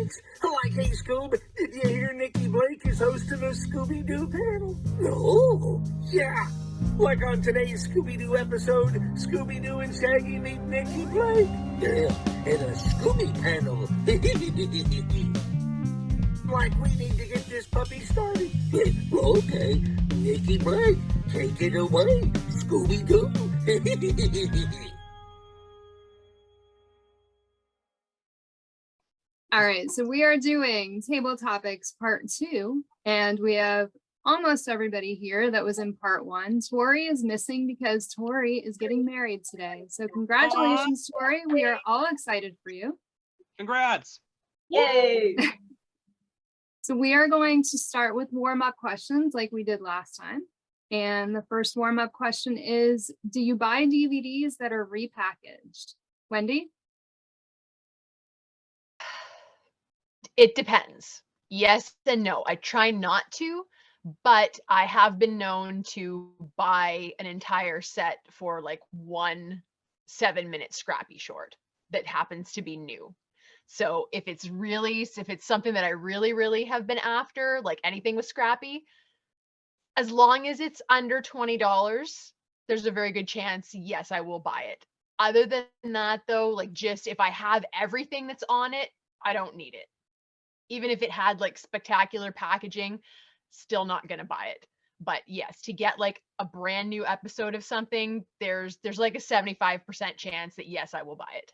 thanks. Like, hey, Scoob, did you hear Nikki Blake is hosting a Scooby-Doo panel? No. Yeah. Like on today's Scooby-Doo episode, Scooby-Doo and Shaggy meet Nikki Blake. Yeah, and a Scooby Panel. Like, we need to get this puppy started. Okay, Nikki Blake, take it away, Scooby-Doo. All right, so we are doing Table Topics Part 2, and we have almost everybody here that was in Part 1. Tori is missing because Tori is getting married today. So congratulations, Tori. We are all excited for you. Congrats. Yay. So we are going to start with warm-up questions like we did last time. And the first warm-up question is, do you buy DVDs that are repackaged? Wendy? It depends. Yes and no. I try not to, but I have been known to buy an entire set for like 1 7-minute Scrappy short that happens to be new. So if it's something that I really have been after, like anything with Scrappy, as long as it's under $20, there's a very good chance, yes, I will buy it. Other than that though, like just if I have everything that's on it, I don't need it. Even if it had like spectacular packaging, still not gonna buy it. But yes, to get like a brand new episode of something, there's like a 75% chance that yes, I will buy it.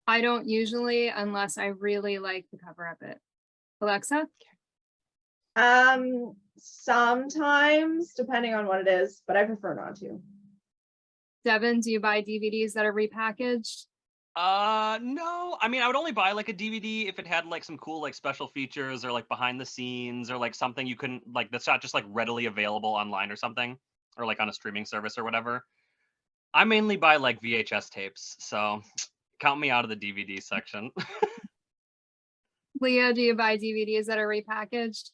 I don't usually, unless I really like the cover of it. Alexa? Sometimes, depending on what it is, but I prefer not to. Devin, do you buy DVDs that are repackaged? No. I mean, I would only buy like a DVD if it had like some cool like special features or like behind the scenes or like something you couldn't like that's not just like readily available online or something or like on a streaming service or whatever. I mainly buy like VHS tapes, so count me out of the DVD section. Leah, do you buy DVDs that are repackaged?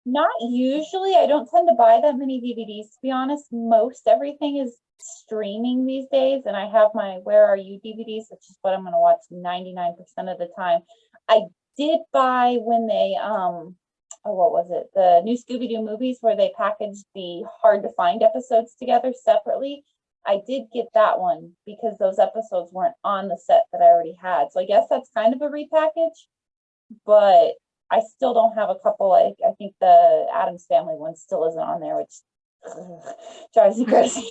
Not usually. I don't tend to buy that many DVDs, to be honest. Most everything is streaming these days, and I have my Where Are You DVDs, which is what I'm going to watch 99% of the time. I did buy when they what was it, the new Scooby-Doo movies, where they packaged the hard to find episodes together separately. I did get that one because those episodes weren't on the set that I already had, so I guess that's kind of a repackage, but I still don't have a couple. Like I think the Addams Family one still isn't on there, which drives me crazy.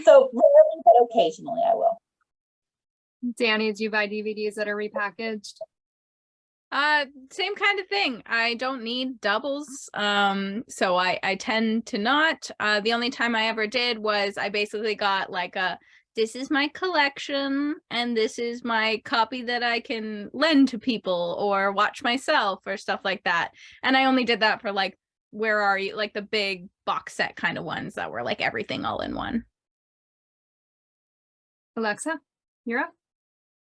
So rarely, but occasionally I will. Danny, do you buy DVDs that are repackaged? Same kind of thing. I don't need doubles. So I tend to not. The only time I ever did was I basically got like this is my collection and this is my copy that I can lend to people or watch myself or stuff like that. And I only did that for like, Where Are You? Like the big box set kind of ones that were like everything all in one. Alexa, you're up.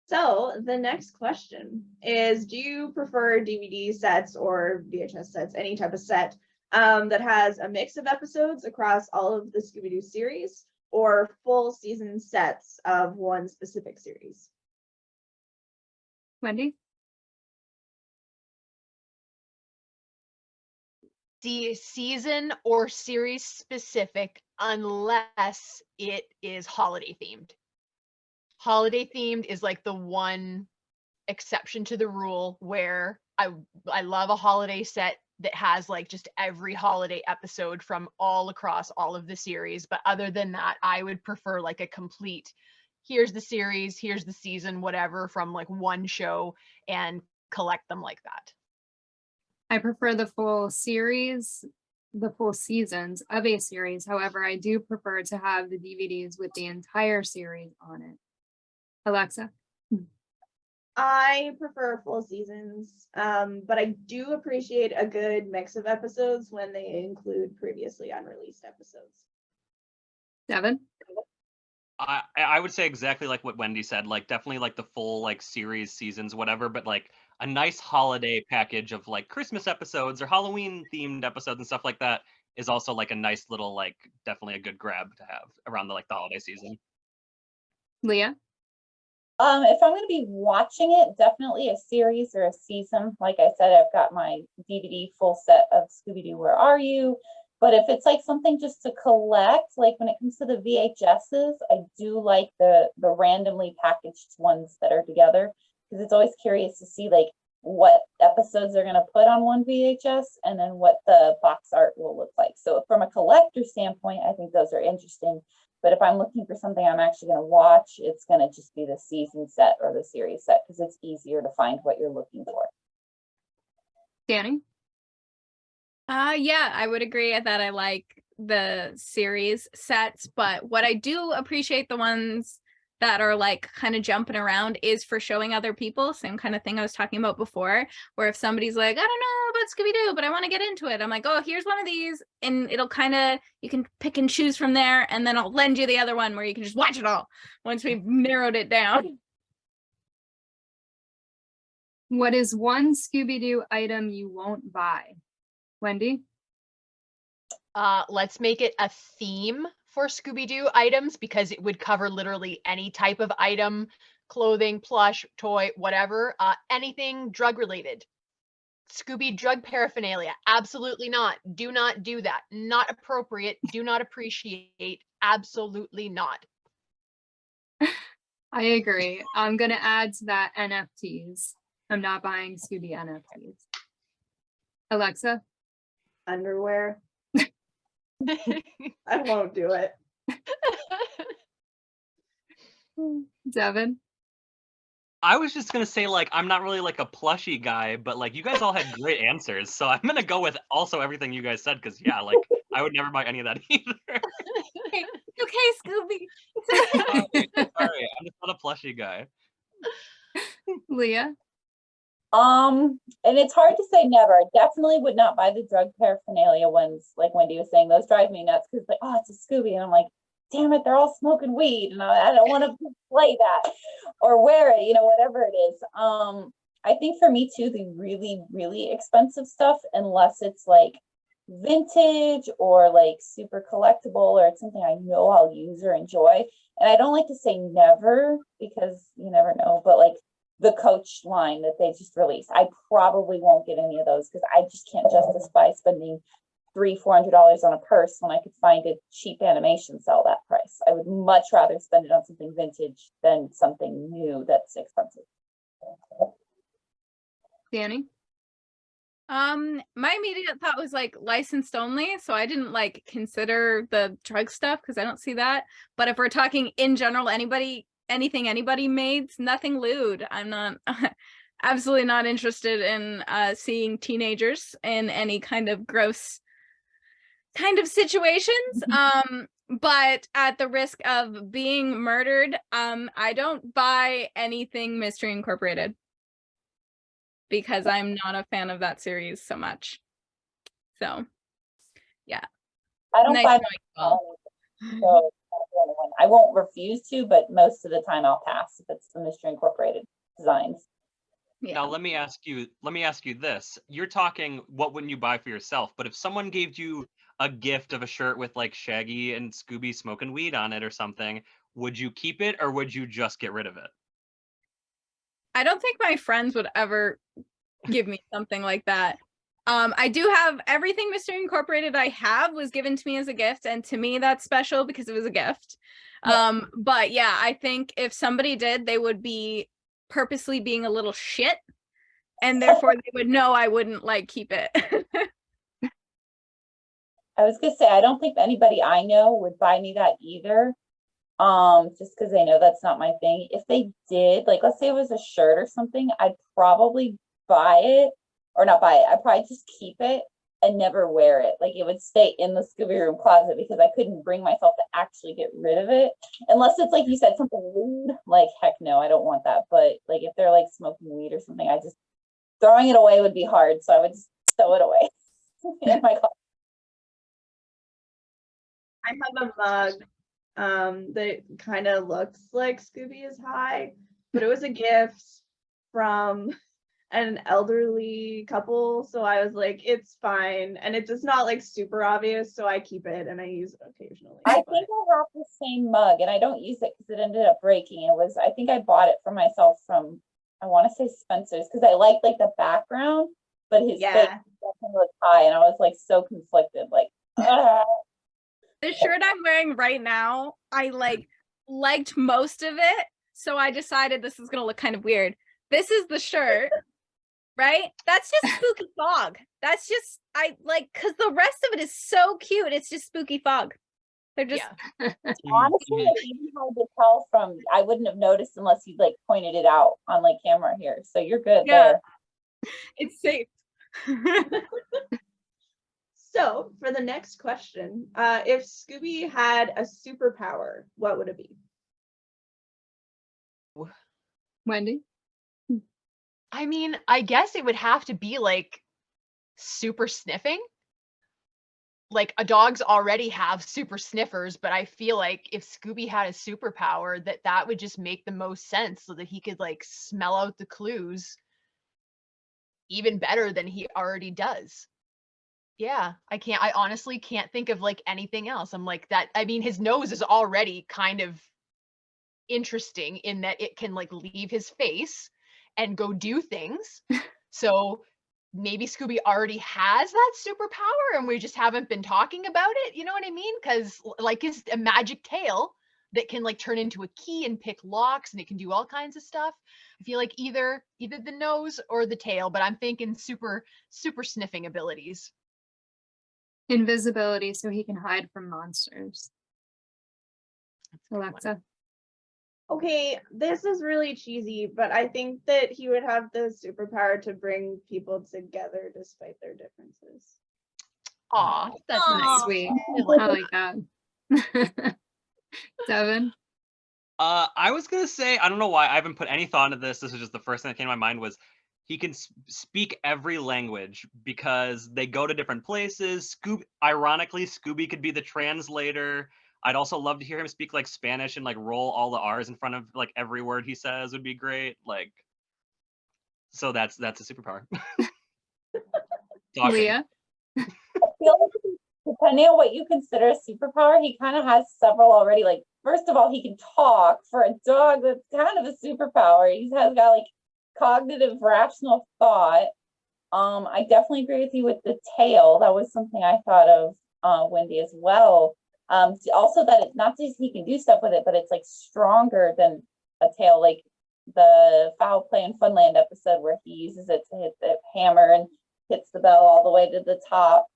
So the next question is, do you prefer DVD sets or VHS sets, any type of set that has a mix of episodes across all of the Scooby-Doo series, or full season sets of one specific series? Wendy? The season or series specific, unless it is holiday themed. Holiday themed is like the one exception to the rule where I love a holiday set that has like just every holiday episode from all across all of the series. But other than that, I would prefer like a complete, here's the series, here's the season, whatever, from like one show, and collect them like that. I prefer the full series, the full seasons of a series. However, I do prefer to have the DVDs with the entire series on it. Alexa? I prefer full seasons, but I do appreciate a good mix of episodes when they include previously unreleased episodes. Devin? I would say exactly like what Wendy said, like definitely like the full like series, seasons, whatever, but like a nice holiday package of like Christmas episodes or Halloween themed episodes and stuff like that is also like a nice little, like definitely a good grab to have around the like the holiday season. Leah? If I'm going to be watching it, definitely a series or a season. Like I said, I've got my DVD full set of Scooby-Doo, Where Are You? But if it's like something just to collect, like when it comes to the VHSs, I do like the randomly packaged ones that are together, because it's always curious to see like what episodes they're going to put on one VHS and then what the box art will look like. So from a collector standpoint, I think those are interesting. But if I'm looking for something I'm actually going to watch, it's going to just be the season set or the series set, because it's easier to find what you're looking for. Danny? Yeah, I would agree that I like the series sets, but what I do appreciate the ones that are like kind of jumping around is for showing other people, same kind of thing I was talking about before, where if somebody's like, I don't know about Scooby-Doo, but I want to get into it, I'm like, oh, here's one of these, and it'll kind of, you can pick and choose from there, and then I'll lend you the other one where you can just watch it all once we've narrowed it down. What is one Scooby-Doo item you won't buy? Wendy? Let's make it a theme for Scooby-Doo items, because it would cover literally any type of item, clothing, plush, toy, whatever, anything drug related. Scooby drug paraphernalia, absolutely not. Do not do that. Not appropriate. Do not appreciate. Absolutely not. I agree. I'm going to add to that NFTs. I'm not buying Scooby NFTs. Alexa? Underwear. I won't do it. Devin? I was just gonna say, like, I'm not really like a plushie guy, but like you guys all had great answers, so I'm gonna go with also everything you guys said, because yeah, like I would never buy any of that either. Okay, Scooby. Sorry, I'm just not a plushie guy. Leah? And it's hard to say never. I definitely would not buy the drug paraphernalia ones, like Wendy was saying. Those drive me nuts, because like, oh, it's a Scooby, and I'm like, damn it, they're all smoking weed, and I don't want to play that or wear it, you know, whatever it is. I think for me too, the really, really expensive stuff, unless it's like vintage or like super collectible, or it's something I know I'll use or enjoy. And I don't like to say never, because you never know, but like the Coach line that they just released, I probably won't get any of those, because I just can't justify spending $300-400 on a purse when I could find a cheap animation sell that price. I would much rather spend it on something vintage than something new that's expensive. Danny? My immediate thought was like licensed only, so I didn't like consider the drug stuff because I don't see that. But if we're talking in general, anything anybody made, nothing lewd. I'm not absolutely not interested in seeing teenagers in any kind of gross kind of situations. But at the risk of being murdered, I don't buy anything Mystery Incorporated, because I'm not a fan of that series so much. So, yeah. I don't Nice buy knowing you all. so I won't refuse to, but most of the time I'll pass if it's the Mystery Incorporated designs. Yeah. Now let me ask you this. You're talking what wouldn't you buy for yourself, but if someone gave you a gift of a shirt with like Shaggy and Scooby smoking weed on it or something, would you keep it or would you just get rid of it? I don't think my friends would ever give me something like that. I do have everything Mystery Incorporated I have was given to me as a gift, and to me that's special because it was a gift. Yeah. But yeah, I think if somebody did, they would be purposely being a little shit, and therefore they would know I wouldn't like keep it. I was gonna say, I don't think anybody I know would buy me that either. Just because they know that's not my thing. If they did, like, let's say it was a shirt or something, I'd probably buy it, or not buy it. I'd probably just keep it and never wear it. Like, it would stay in the Scooby room closet because I couldn't bring myself to actually get rid of it. Unless it's like you said, something lewd, like, heck no, I don't want that. But like, if they're like smoking weed or something, throwing it away would be hard. So I would just throw it away in my closet. I have a mug that kind of looks like Scooby is high, but it was a gift from an elderly couple, so I was like, it's fine, and it's just not like super obvious, so I keep it and I use it occasionally. I think I have the same mug, and I don't use it because it ended up breaking. I think I bought it for myself from, I want to say Spencer's, because I like the background, but his face doesn't look high, and I was like so conflicted, like. The shirt I'm wearing right now, I liked most of it, so I decided this is gonna look kind of weird. This is the shirt, right? That's just spooky fog. That's just because the rest of it is so cute. It's just spooky fog. They're just Honestly, it's even hard to tell from. I wouldn't have noticed unless you like pointed it out on like camera here. So you're good there. It's safe. So for the next question, if Scooby had a superpower, what would it be? Wendy? I mean, I guess it would have to be like super sniffing. Like dogs already have super sniffers, but I feel like if Scooby had a superpower, that would just make the most sense, so that he could like smell out the clues even better than he already does. Yeah, I honestly can't think of like anything else. I'm like that. I mean, his nose is already kind of interesting in that it can like leave his face and go do things. So maybe Scooby already has that superpower and we just haven't been talking about it. You know what I mean? Because like his a magic tail that can like turn into a key and pick locks, and it can do all kinds of stuff. I feel like either the nose or the tail, but I'm thinking super sniffing abilities. Invisibility, so he can hide from monsters. Alexa? Okay, this is really cheesy, but I think that he would have the superpower to bring people together despite their differences. Aw, that's That's nice. sweet. I I like that. Devin? I was gonna say, I don't know why I haven't put any thought into this. This is just the first thing that came to my mind was he can speak every language because they go to different places. Ironically, Scooby could be the translator. I'd also love to hear him speak like Spanish and like roll all the R's in front of like every word he says would be great. Like, so that's a superpower. Leah? I feel like depending on what you consider a superpower, he kind of has several already. Like, first of all, he can talk. For a dog, that's kind of a superpower. He's got like cognitive rational thought. I definitely agree with you with the tail. That was something I thought of, Wendy, as well. Also that it's not just he can do stuff with it, but it's like stronger than a tail, like the Foul Play in Funland episode where he uses it to hit the hammer and hits the bell all the way to the top.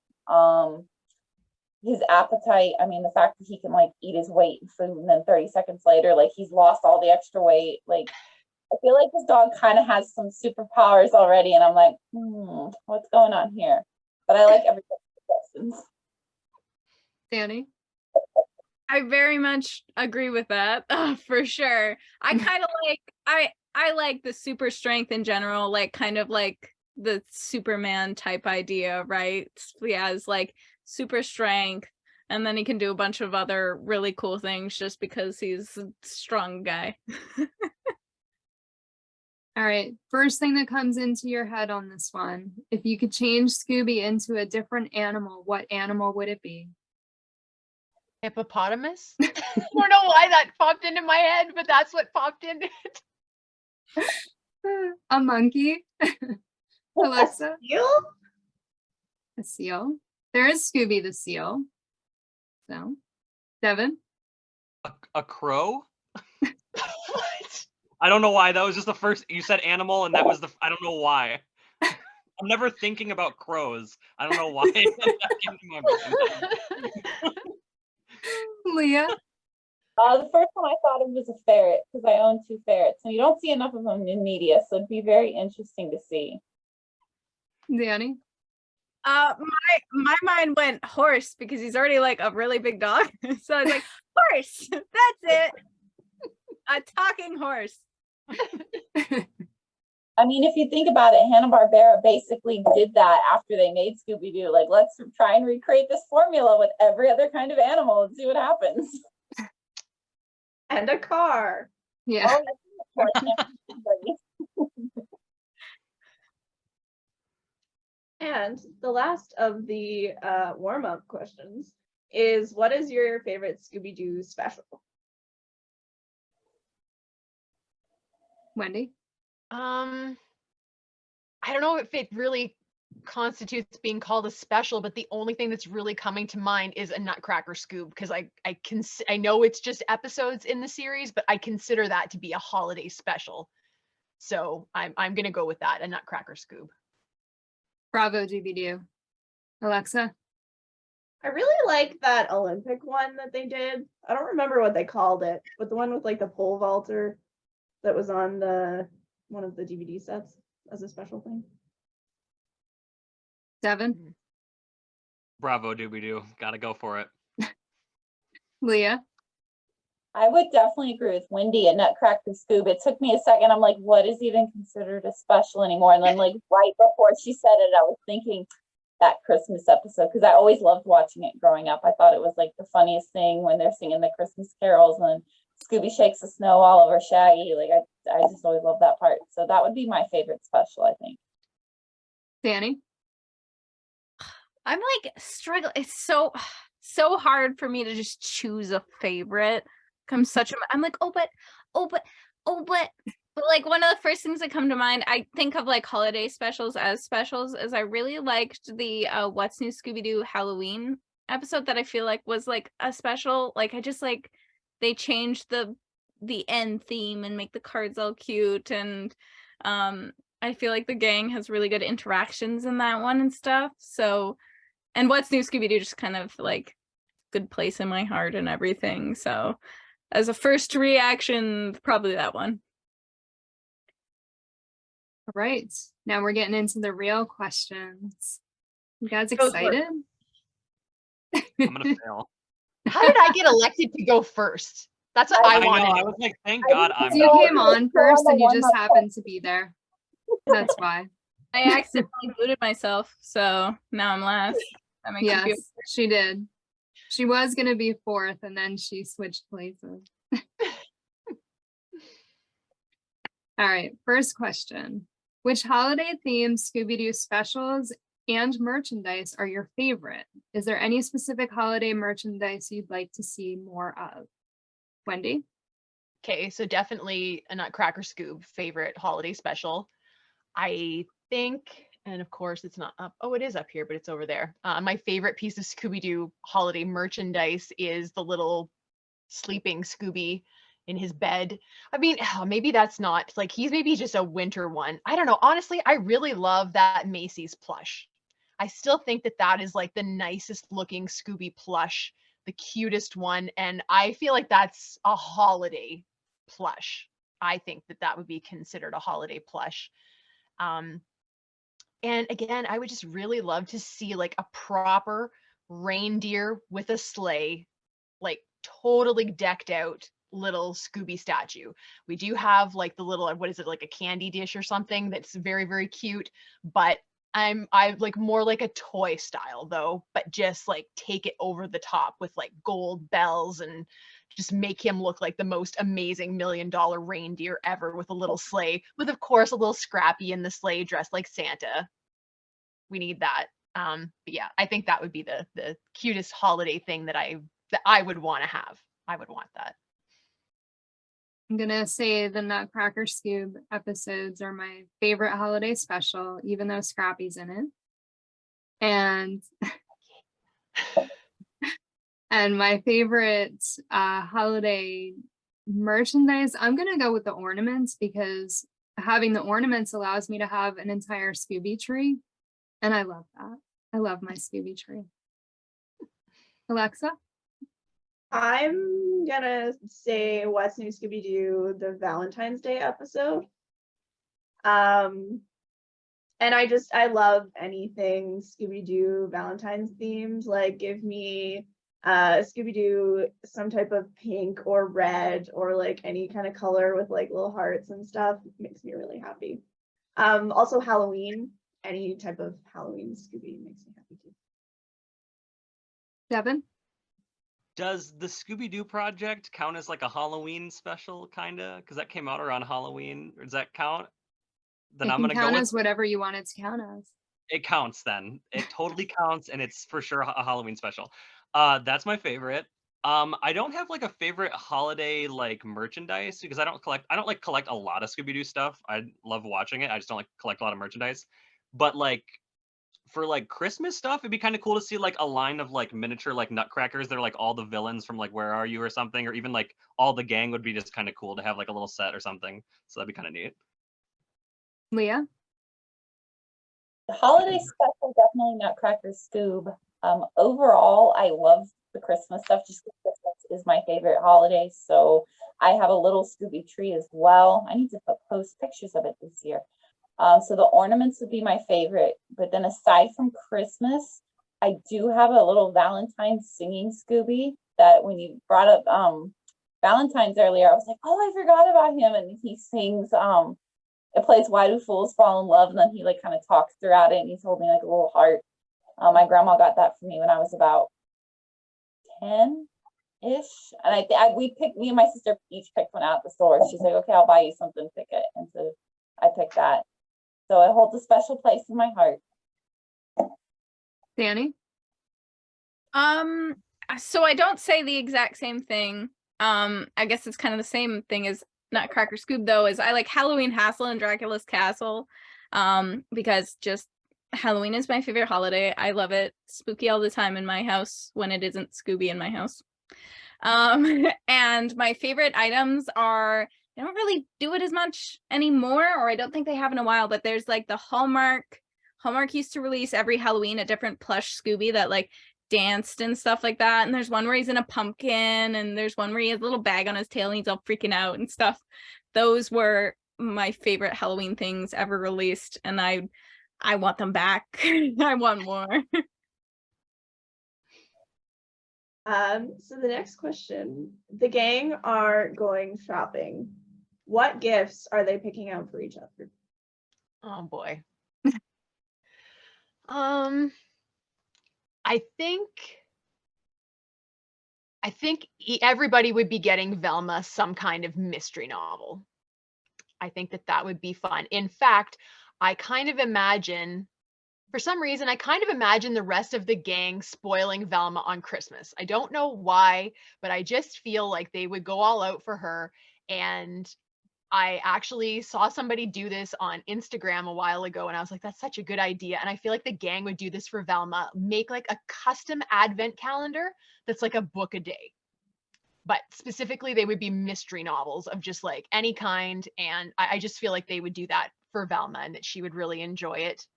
His appetite, I mean, the fact that he can like eat his weight in food and then 30 seconds later, like he's lost all the extra weight. Like, I feel like this dog kind of has some superpowers already, and I'm like, what's going on here? But I like everybody's suggestions. DANII? I very much agree with that, for sure. I kind of like, I like the super strength in general, like kind of like the Superman type idea, right? He has like super strength, and then he can do a bunch of other really cool things just because he's a strong guy. All right, first thing that comes into your head on this one. If you could change Scooby into a different animal, what animal would it be? Hippopotamus? I don't know why that popped into my head, but that's what popped into it. A monkey? Alexa? A seal? A seal? There is Scooby the seal. So, Devin? A crow? What? I don't know why. That was just the first, you said animal and that was I don't know why. I'm never thinking about crows. I don't know why. That came to my mind. Leah? The first one I thought of was a ferret because I own 2 ferrets, and you don't see enough of them in media, so it'd be very interesting to see. DANII? My mind went horse because he's already like a really big dog. So I was like, horse, that's it. A talking horse. I mean, if you think about it, Hanna-Barbera basically did that after they made Scooby-Doo. Like, let's try and recreate this formula with every other kind of animal and see what happens. And a car. Yeah. Oh, And the last of the warm-up questions is, what is your favorite Scooby-Doo special? Wendy? I don't know if it really constitutes being called a special, but the only thing that's really coming to mind is a Nutcracker Scoob, because I know it's just episodes in the series, but I consider that to be a holiday special. So I'm gonna go with that, a Nutcracker Scoob. Bravo, Scooby-Doo. Alexa? I really like that Olympic one that they did. I don't remember what they called it, but the one with like the pole vaulter that was on the one of the DVD sets as a special thing. Devin? Bravo, Scooby-Doo. Gotta go for it. Leah? I would definitely agree with Wendy at Nutcracker Scoob. It took me a second. I'm like, what is even considered a special anymore? And then like right before she said it, I was thinking that Christmas episode, because I always loved watching it growing up. I thought it was like the funniest thing when they're singing the Christmas carols and Scooby shakes the snow all over Shaggy. Like I just always loved that part. So that would be my favorite special, I think. DANII? I'm like struggling. It's so hard for me to just choose a favorite. I'm like, but like one of the first things that come to mind, I think of like holiday specials, is I really liked the What's New Scooby-Doo Halloween episode that I feel like was like a special. Like I just like they changed the end theme and make the cards all cute, and I feel like the gang has really good interactions in that one and stuff. So, and What's New Scooby-Doo just kind of like good place in my heart and everything. So as a first reaction, probably that one. All right. Now we're getting into the real questions. You guys Go for it. excited? I'm gonna fail. How did I get elected to go first? That's what I know. wanted. I was like, thank God I'm You not. came on first and you just happened to be there. That's why. I accidentally booted myself, so now I'm last. That makes me feel Yes, she did. She was going to be fourth and then she switched places. All right, first question. Which holiday themed Scooby-Doo specials and merchandise are your favorite? Is there any specific holiday merchandise you'd like to see more of? Wendy? Okay, so definitely a Nutcracker Scoob favorite holiday special. I think, and of course it's not up. Oh, it is up here, but it's over there. My favorite piece of Scooby-Doo holiday merchandise is the little sleeping Scooby in his bed. I mean, maybe that's not like, he's maybe just a winter one. I don't know. Honestly, I really love that Macy's plush. I still think that that is like the nicest looking Scooby plush, the cutest one. And I feel like that's a holiday plush. I think that that would be considered a holiday plush. And again, I would just really love to see like a proper reindeer with a sleigh, like totally decked out little Scooby statue. We do have like the little, what is it, like a candy dish or something that's very, very cute, but I like more like a toy style though, but just like take it over the top with like gold bells and just make him look like the most amazing $1 million reindeer ever with a little sleigh, with of course a little Scrappy in the sleigh dressed like Santa. We need that. But yeah, I think that would be the cutest holiday thing that I would want to have. I would want that. I'm gonna say the Nutcracker Scoob episodes are my favorite holiday special, even though Scrappy's in it. And and my favorite holiday merchandise, I'm gonna go with the ornaments, because having the ornaments allows me to have an entire Scooby tree. And I love that. I love my Scooby tree. Alexa? I'm gonna say What's New Scooby-Doo, the Valentine's Day episode. And I love anything Scooby-Doo Valentine's themed. Like, give me Scooby-Doo some type of pink or red or like any kind of color with like little hearts and stuff. It makes me really happy. Also Halloween, any type of Halloween Scooby makes me happy too. Devin? Does the Scooby-Doo project count as like a Halloween special, kinda? Because that came out around Halloween. Or does that count? Then It I'm can gonna count go as with. whatever you want it to count as. It counts then. It totally counts, and it's for sure a Halloween special. That's my favorite. I don't have like a favorite holiday like merchandise because I don't like collect a lot of Scooby-Doo stuff. I love watching it. I just don't like collect a lot of merchandise. But like for like Christmas stuff, it'd be kind of cool to see like a line of like miniature like nutcrackers that are like all the villains from like Where Are You or something, or even like all the gang would be just kind of cool to have like a little set or something. So that'd be kind of neat. Leah? The holiday special, definitely Nutcracker Scoob. Overall, I love the Christmas stuff. Just 'cause Christmas is my favorite holiday, so I have a little Scooby tree as well. I need to post pictures of it this year. So the ornaments would be my favorite, but then aside from Christmas, I do have a little Valentine's singing Scooby that when you brought up Valentine's earlier, I was like, oh, I forgot about him, and he sings it plays Why Do Fools Fall in Love, and then he like kind of talks throughout it, and he's holding like a little heart. My grandma got that for me when I was about 10-ish, and me and my sister each picked one out at the store. She's like, okay, I'll buy you something, pick it, and so I picked that. So it holds a special place in my heart. DANII? So I don't say the exact same thing. I guess it's kind of the same thing as Nutcracker Scoob, though, is I like Halloween Hassle and Dracula's Castle, because just Halloween is my favorite holiday. I love it. Spooky all the time in my house when it isn't Scooby in my house. And my favorite items are, they don't really do it as much anymore, or I don't think they have in a while, but there's like the Hallmark used to release every Halloween a different plush Scooby that like danced and stuff like that. And there's one where he's in a pumpkin, and there's one where he has a little bag on his tail and he's all freaking out and stuff. Those were my favorite Halloween things ever released, and I want them back. I want more. So the next question, the gang are going shopping. What gifts are they picking out for each other? Oh boy. I think everybody would be getting Velma some kind of mystery novel. I think that would be fun. In fact, for some reason, I kind of imagine the rest of the gang spoiling Velma on Christmas. I don't know why, but I just feel like they would go all out for her. And I actually saw somebody do this on Instagram a while ago, and I was like, that's such a good idea. And I feel like the gang would do this for Velma, make like a custom advent calendar that's like a book a day. But specifically, they would be mystery novels of just like any kind. And I just feel like they would do that for Velma and that she would really enjoy it.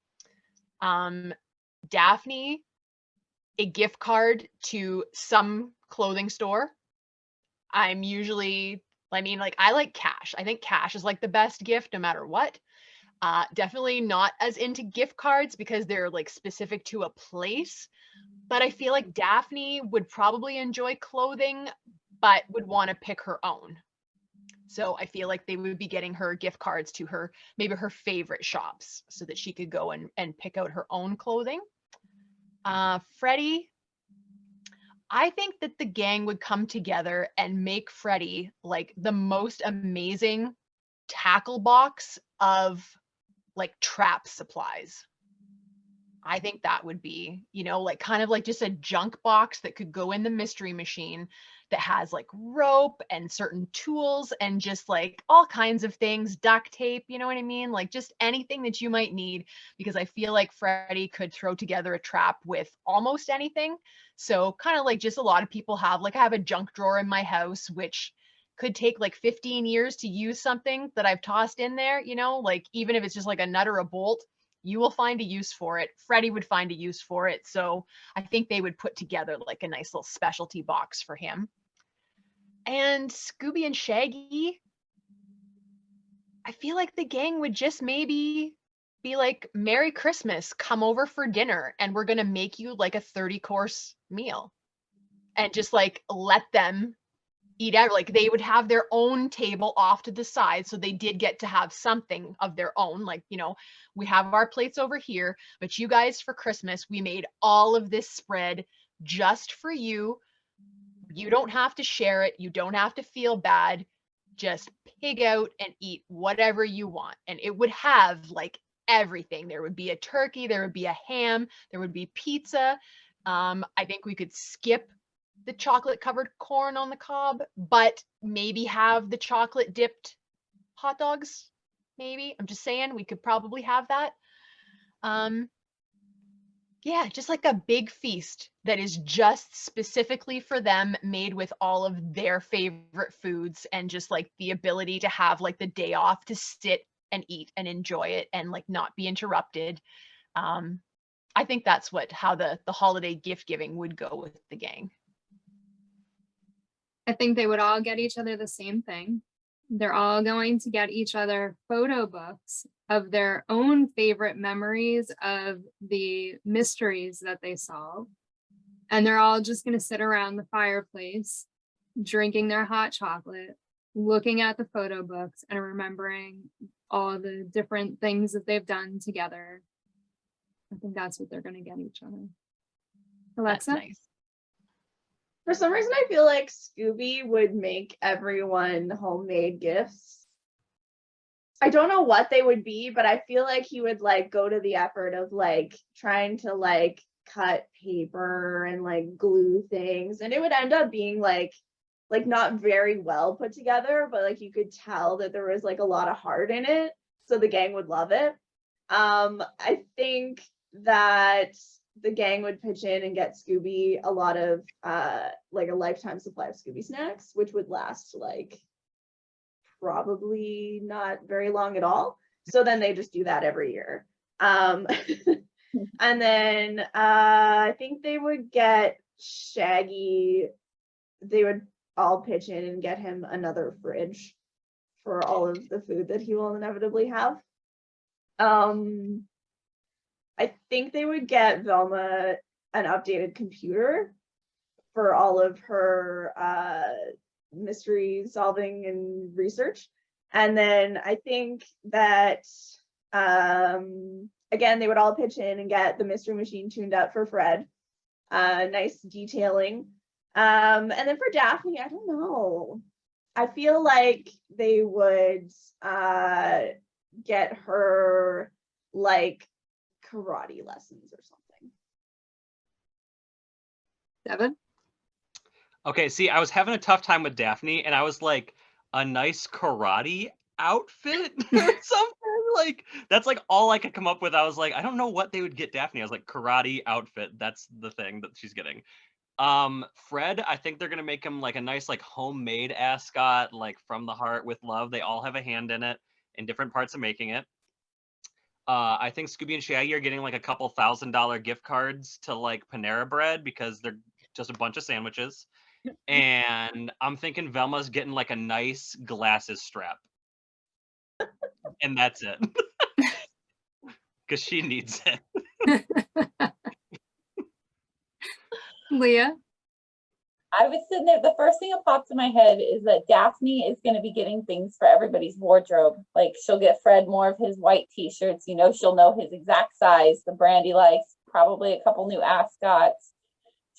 Daphne, a gift card to some clothing store. I like cash. I think cash is like the best gift no matter what. Definitely not as into gift cards because they're like specific to a place. But I feel like Daphne would probably enjoy clothing, but would want to pick her own. So I feel like they would be getting her gift cards to maybe her favorite shops so that she could go and pick out her own clothing. Freddie, I think that the gang would come together and make Freddie like the most amazing tackle box of like trap supplies. I think that would be, like kind of like just a junk box that could go in the mystery machine that has like rope and certain tools and just like all kinds of things, duct tape, you know what I mean? Like just anything that you might need, because I feel like Freddie could throw together a trap with almost anything. So kind of like just a lot of people have, like I have a junk drawer in my house, which could take like 15 years to use something that I've tossed in there, like even if it's just like a nut or a bolt, you will find a use for it. Freddie would find a use for it. So I think they would put together like a nice little specialty box for him. And Scooby and Shaggy, I feel like the gang would just maybe be like, Merry Christmas, come over for dinner and we're going to make you like a 30-course meal. And just like let them eat out. Like they would have their own table off to the side. So they did get to have something of their own. Like, we have our plates over here, but you guys for Christmas, we made all of this spread just for you. You don't have to share it. You don't have to feel bad. Just pig out and eat whatever you want. And it would have like everything. There would be a turkey, there would be a ham, there would be pizza. I think we could skip the chocolate covered corn on the cob, but maybe have the chocolate dipped hot dogs. Maybe, I'm just saying, we could probably have that. Yeah, just like a big feast that is just specifically for them, made with all of their favorite foods, and just like the ability to have like the day off to sit and eat and enjoy it and like not be interrupted. I think that's how the holiday gift giving would go with the gang. I think they would all get each other the same thing. They're all going to get each other photo books of their own favorite memories of the mysteries that they solve. And they're all just going to sit around the fireplace, drinking their hot chocolate, looking at the photo books and remembering all the different things that they've done together. I think that's what they're going to get each other. Alexa? That's nice. For some reason, I feel like Scooby would make everyone homemade gifts. I don't know what they would be, but I feel like he would like go to the effort of like trying to like cut paper and like glue things, and it would end up being like not very well put together, but like you could tell that there was like a lot of heart in it, so the gang would love it. I think that the gang would pitch in and get Scooby a lot of like a lifetime supply of Scooby snacks, which would last like probably not very long at all. So then they just do that every year. And then I think they would get Shaggy, they would all pitch in and get him another fridge for all of the food that he will inevitably have. I think they would get Velma an updated computer for all of her mystery solving and research. And then I think that, again, they would all pitch in and get the mystery machine tuned up for Fred. Nice detailing. And then for Daphne, I don't know. I feel like they would get her like karate lessons or something. Devin? Okay, see, I was having a tough time with Daphne, and I was like, a nice karate outfit or something. Like, that's like all I could come up with. I was like, I don't know what they would get Daphne. I was like, karate outfit. That's the thing that she's getting. Fred, I think they're gonna make him like a nice, like homemade ascot, like from the heart with love. They all have a hand in it in different parts of making it. I think Scooby and Shaggy are getting like a couple $1,000 gift cards to like Panera Bread because they're just a bunch of sandwiches. And I'm thinking Velma's getting like a nice glasses strap. And that's it. Because she needs it. Leah? I was sitting there, the first thing that popped in my head is that Daphne is going to be getting things for everybody's wardrobe. Like, she'll get Fred more of his white t-shirts, you know, she'll know his exact size, the brand he likes, probably a couple new ascots.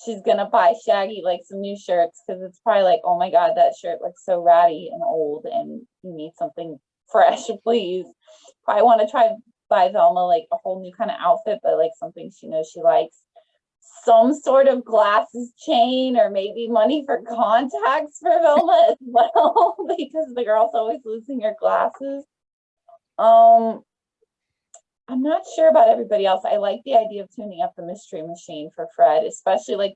She's going to buy Shaggy like some new shirts because it's probably like, oh my God, that shirt looks so ratty and old and you need something fresh, please. Probably want to try to buy Velma like a whole new kind of outfit, but like something she knows she likes. Some sort of glasses chain or maybe money for contacts for Velma as well because the girl's always losing her glasses. I'm not sure about everybody else. I like the idea of tuning up the mystery machine for Fred, especially like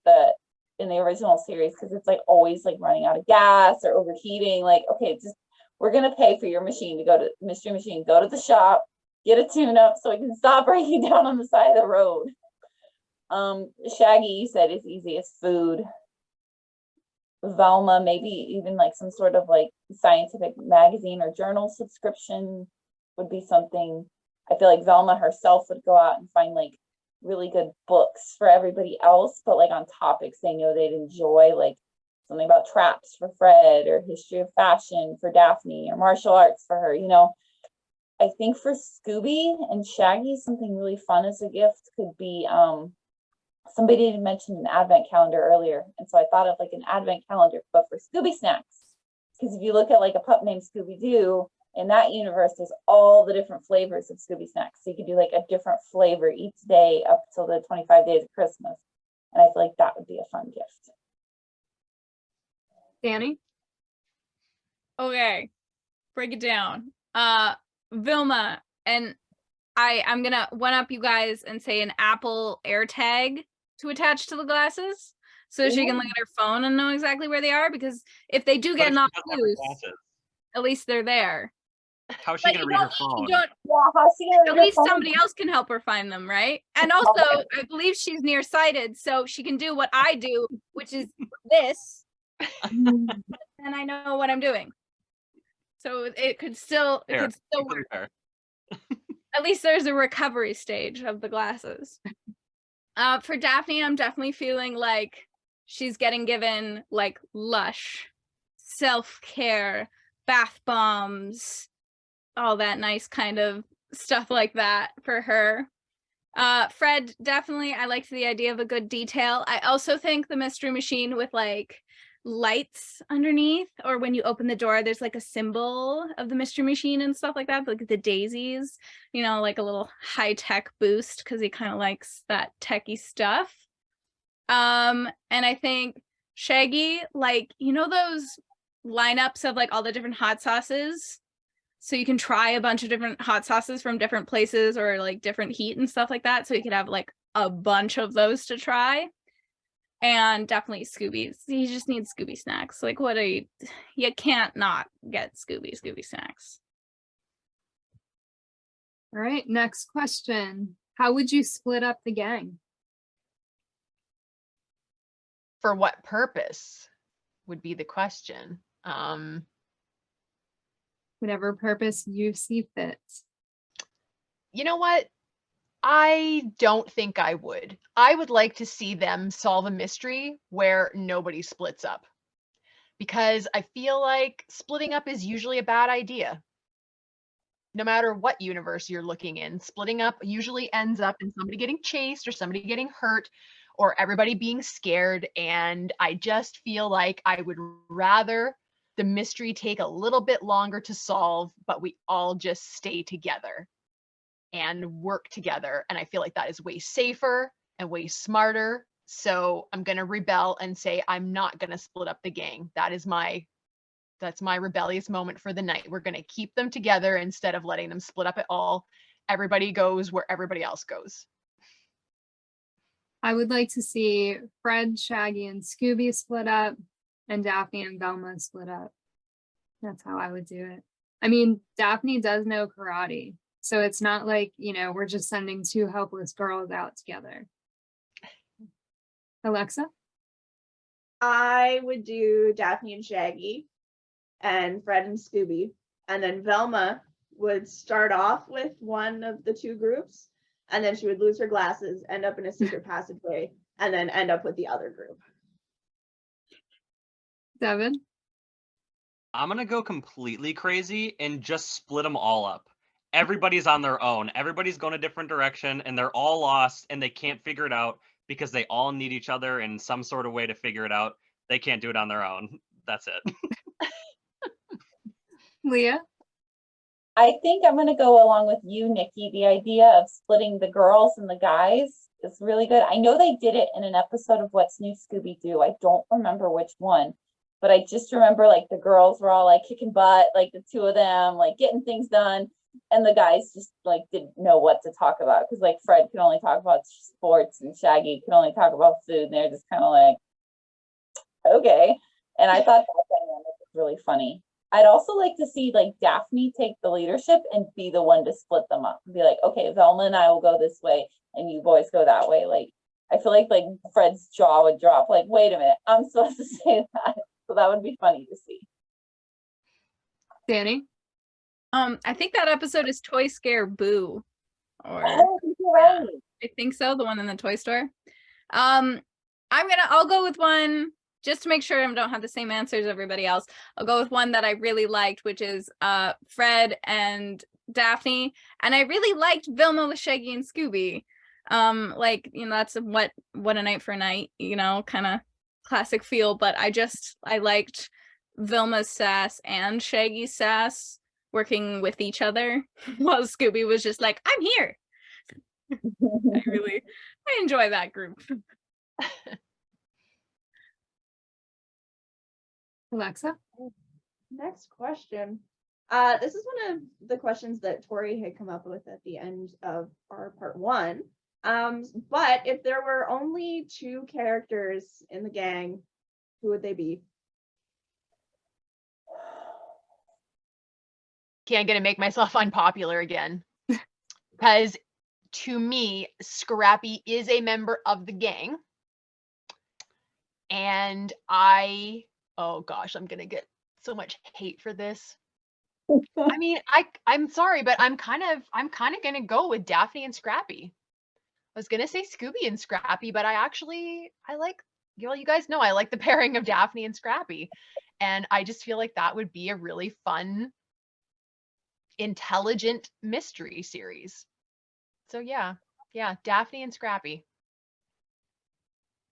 in the original series, because it's like always like running out of gas or overheating. Like, okay, just we're gonna pay for your machine to go to mystery machine, go to the shop, get a tune up so it can stop breaking down on the side of the road. Shaggy, you said, is easy as food. Velma, maybe even like some sort of like scientific magazine or journal subscription would be something. I feel like Velma herself would go out and find like really good books for everybody else, but like on topics they know they'd enjoy, like something about traps for Fred or history of fashion for Daphne or martial arts for her, you know. I think for Scooby and Shaggy, something really fun as a gift could be somebody had mentioned an advent calendar earlier, and so I thought of like an advent calendar but for Scooby snacks, because if you look at like a pup named Scooby-Doo, in that universe, there's all the different flavors of Scooby snacks. So you can do like a different flavor each day up till the 25 days of Christmas. And I feel like that would be a fun gift. DANII? Okay, break it down. Vilma, and I'm gonna one up you guys and say an Apple AirTag to attach to the glasses, so she can look at her phone and know exactly where they are. Because if they do get knocked loose, at least they're there. How's she gonna read her phone? Yeah, how's she gonna At read her least phone? somebody else can help her find them, right? And also, I believe she's nearsighted, so she can do what I do, which is this, and I know what I'm doing. So it could still Completely work. fair. At least there's a recovery stage of the glasses. For Daphne, I'm definitely feeling like she's getting given like Lush, self-care, bath bombs, all that nice kind of stuff like that for her. Fred, definitely, I liked the idea of a good detail. I also think the mystery machine with like lights underneath, or when you open the door there's like a symbol of the mystery machine and stuff like that, like the daisies, you know, like a little high-tech boost because he kind of likes that techie stuff. And I think Shaggy, like, you know, those lineups of like all the different hot sauces, so you can try a bunch of different hot sauces from different places or like different heat and stuff like that, so you could have like a bunch of those to try. And definitely Scooby's. You just need Scooby snacks. Like, what are you can't not get Scooby snacks. All right, next question. How would you split up the gang? For what purpose would be the question. Whatever purpose you see fit. You know what? I don't think I would. I would like to see them solve a mystery where nobody splits up, because I feel like splitting up is usually a bad idea. No matter what universe you're looking in, splitting up usually ends up in somebody getting chased or somebody getting hurt or everybody being scared. And I just feel like I would rather the mystery take a little bit longer to solve, but we all just stay together and work together. And I feel like that is way safer and way smarter. So I'm going to rebel and say, I'm not going to split up the gang. That's my rebellious moment for the night. We're going to keep them together instead of letting them split up at all. Everybody goes where everybody else goes. I would like to see Fred, Shaggy, and Scooby split up, and Daphne and Velma split up. That's how I would do it. I mean, Daphne does know karate, so it's not like, you know, we're just sending two helpless girls out together. Alexa? I would do Daphne and Shaggy and Fred and Scooby. And then Velma would start off with one of the two groups, and then she would lose her glasses, end up in a secret passageway, and then end up with the other group. Devin? I'm gonna go completely crazy and just split them all up. Everybody's on their own. Everybody's going a different direction, and they're all lost, and they can't figure it out because they all need each other in some sort of way to figure it out. They can't do it on their own. That's it. Leah? I think I'm going to go along with you, Nikki. The idea of splitting the girls and the guys is really good. I know they did it in an episode of What's New Scooby-Doo. I don't remember which one, but I just remember like the girls were all like kicking butt, like the two of them, like getting things done. And the guys just like didn't know what to talk about, because like Fred could only talk about sports and Shaggy could only talk about food, and they're just kind of like, okay. And I thought that dynamic was really funny. I'd also like to see like Daphne take the leadership and be the one to split them up. Be like, okay, Velma and I will go this way and you boys go that way. Like, I feel like Fred's jaw would drop. Like, wait a minute, I'm supposed to say that. So that would be funny to see. DANII? I think that episode is Toy Scare Boo. Or Oh, you're right. I think so, the one in the toy store. I'll go with one just to make sure I don't have the same answers as everybody else. I'll go with one that I really liked, which is Fred and Daphne. And I really liked Vilma with Shaggy and Scooby. Like, you know, that's what a night for a night, you know, kind of classic feel. But I liked Vilma's sass and Shaggy's sass working with each other while Scooby was just like, I'm here. I enjoy that group. Alexa? Next question. This is one of the questions that Tori had come up with at the end of our part 1. But if there were only 2 characters in the gang, who would they be? Okay, I'm gonna make myself unpopular again. Because to me, Scrappy is a member of the gang. And oh gosh, I'm gonna get so much hate for this. I mean, I'm sorry, but I'm kind of gonna go with Daphne and Scrappy. I was gonna say Scooby and Scrappy, but I like, you guys know I like the pairing of Daphne and Scrappy. And I just feel like that would be a really fun, intelligent mystery series. So yeah, Daphne and Scrappy.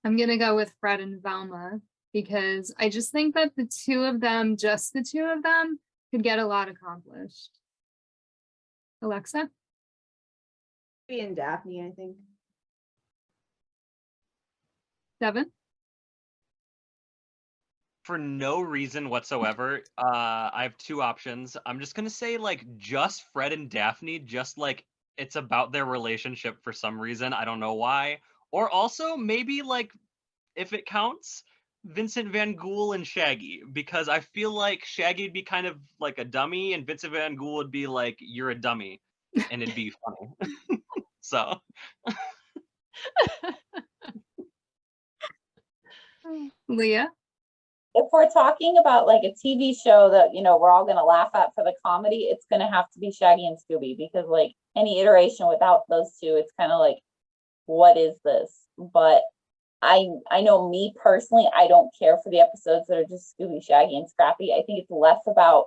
I'm gonna go with Fred and Velma because I just think that the 2 of them, just the 2 of them, could get a lot accomplished. Alexa? Scooby and Daphne, I think. Devin? For no reason whatsoever, I have 2 options. I'm just gonna say like just Fred and Daphne, just like it's about their relationship for some reason. I don't know why. Or also maybe like, if it counts, Vincent Van Gogh and Shaggy, because I feel like Shaggy would be kind of like a dummy and Vincent Van Gogh would be like, you're a dummy, and it'd be funny. So Leah? If we're talking about like a TV show that, you know, we're all gonna laugh at for the comedy, it's gonna have to be Shaggy and Scooby, because like any iteration without those 2, it's kind of like, what is this? But I know me personally, I don't care for the episodes that are just Scooby, Shaggy, and Scrappy. I think it's less about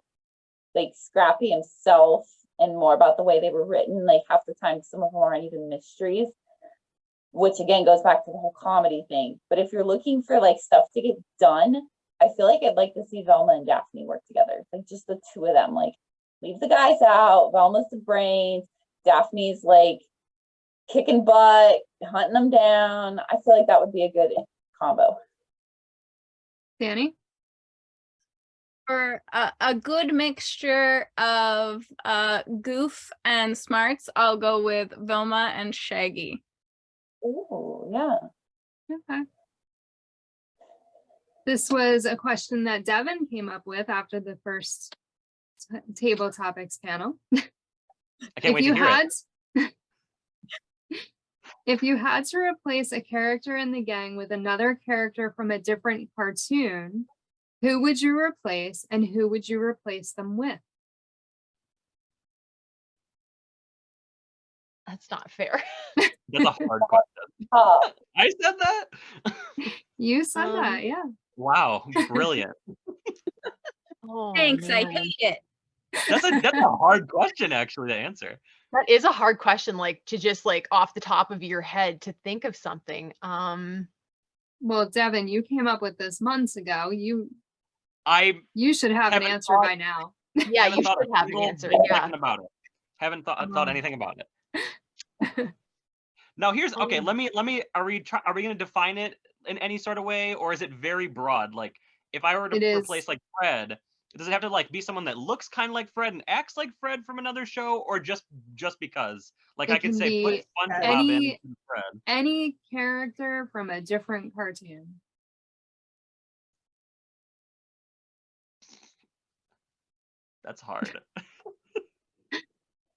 like Scrappy himself and more about the way they were written. Like half the time, some of them aren't even mysteries, which again goes back to the whole comedy thing. But if you're looking for like stuff to get done, I feel like I'd like to see Velma and Daphne work together. Like just the 2 of them, like leave the guys out. Velma's the brains. Daphne's like kicking butt, hunting them down. I feel like that would be a good combo. DANII? For a good mixture of goof and smarts, I'll go with Velma and Shaggy. Oh, yeah. Okay. This was a question that Devin came up with after the first table topics panel. I can't wait to hear it. If you had to replace a character in the gang with another character from a different cartoon, who would you replace and who would you replace them with? That's not fair. That's a hard question. Oh, I said that? You said that, yeah. Wow, brilliant. Oh, Thanks, I man. hate it. That's a hard question actually to answer. That is a hard question, like to just like off the top of your head to think of something. Well, Devin, you came up with this months ago. You I should have an haven't answer thought- by now. Yeah, haven't you thought should a have an single answer. second Yeah. about it. Haven't thought Uh-huh. anything about it. Now here's okay. Let me. Are we going to define it in any sort of way, or is it very broad? Like, if I were to It is. replace like Fred, does it have to like be someone that looks kind of like Fred and acts like Fred from another show, or just because? Like, It I could can say put be SpongeBob in any- Fred. Any character from a different cartoon. That's hard.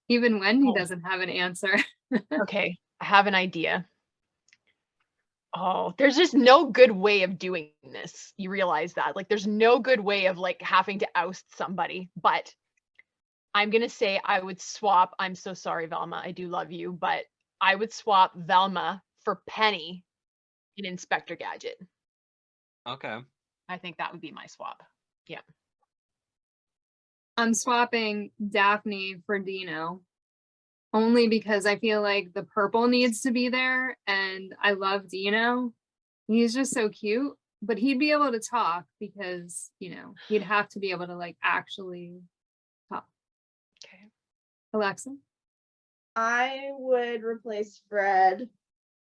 Even Wendy Oh. doesn't have an answer. Okay, I have an idea. Oh, there's just no good way of doing this. You realize that. Like, there's no good way of like having to oust somebody. But I'm gonna say I would swap. I'm so sorry, Velma. I do love you, but I would swap Velma for Penny in Inspector Gadget. Okay. I think that would be my swap. Yeah. I'm swapping Daphne for Dino. Only because I feel like the purple needs to be there, and I love Dino. He's just so cute, but he'd be able to talk because, you know, he'd have to be able to like actually talk. Alexa? I would replace Fred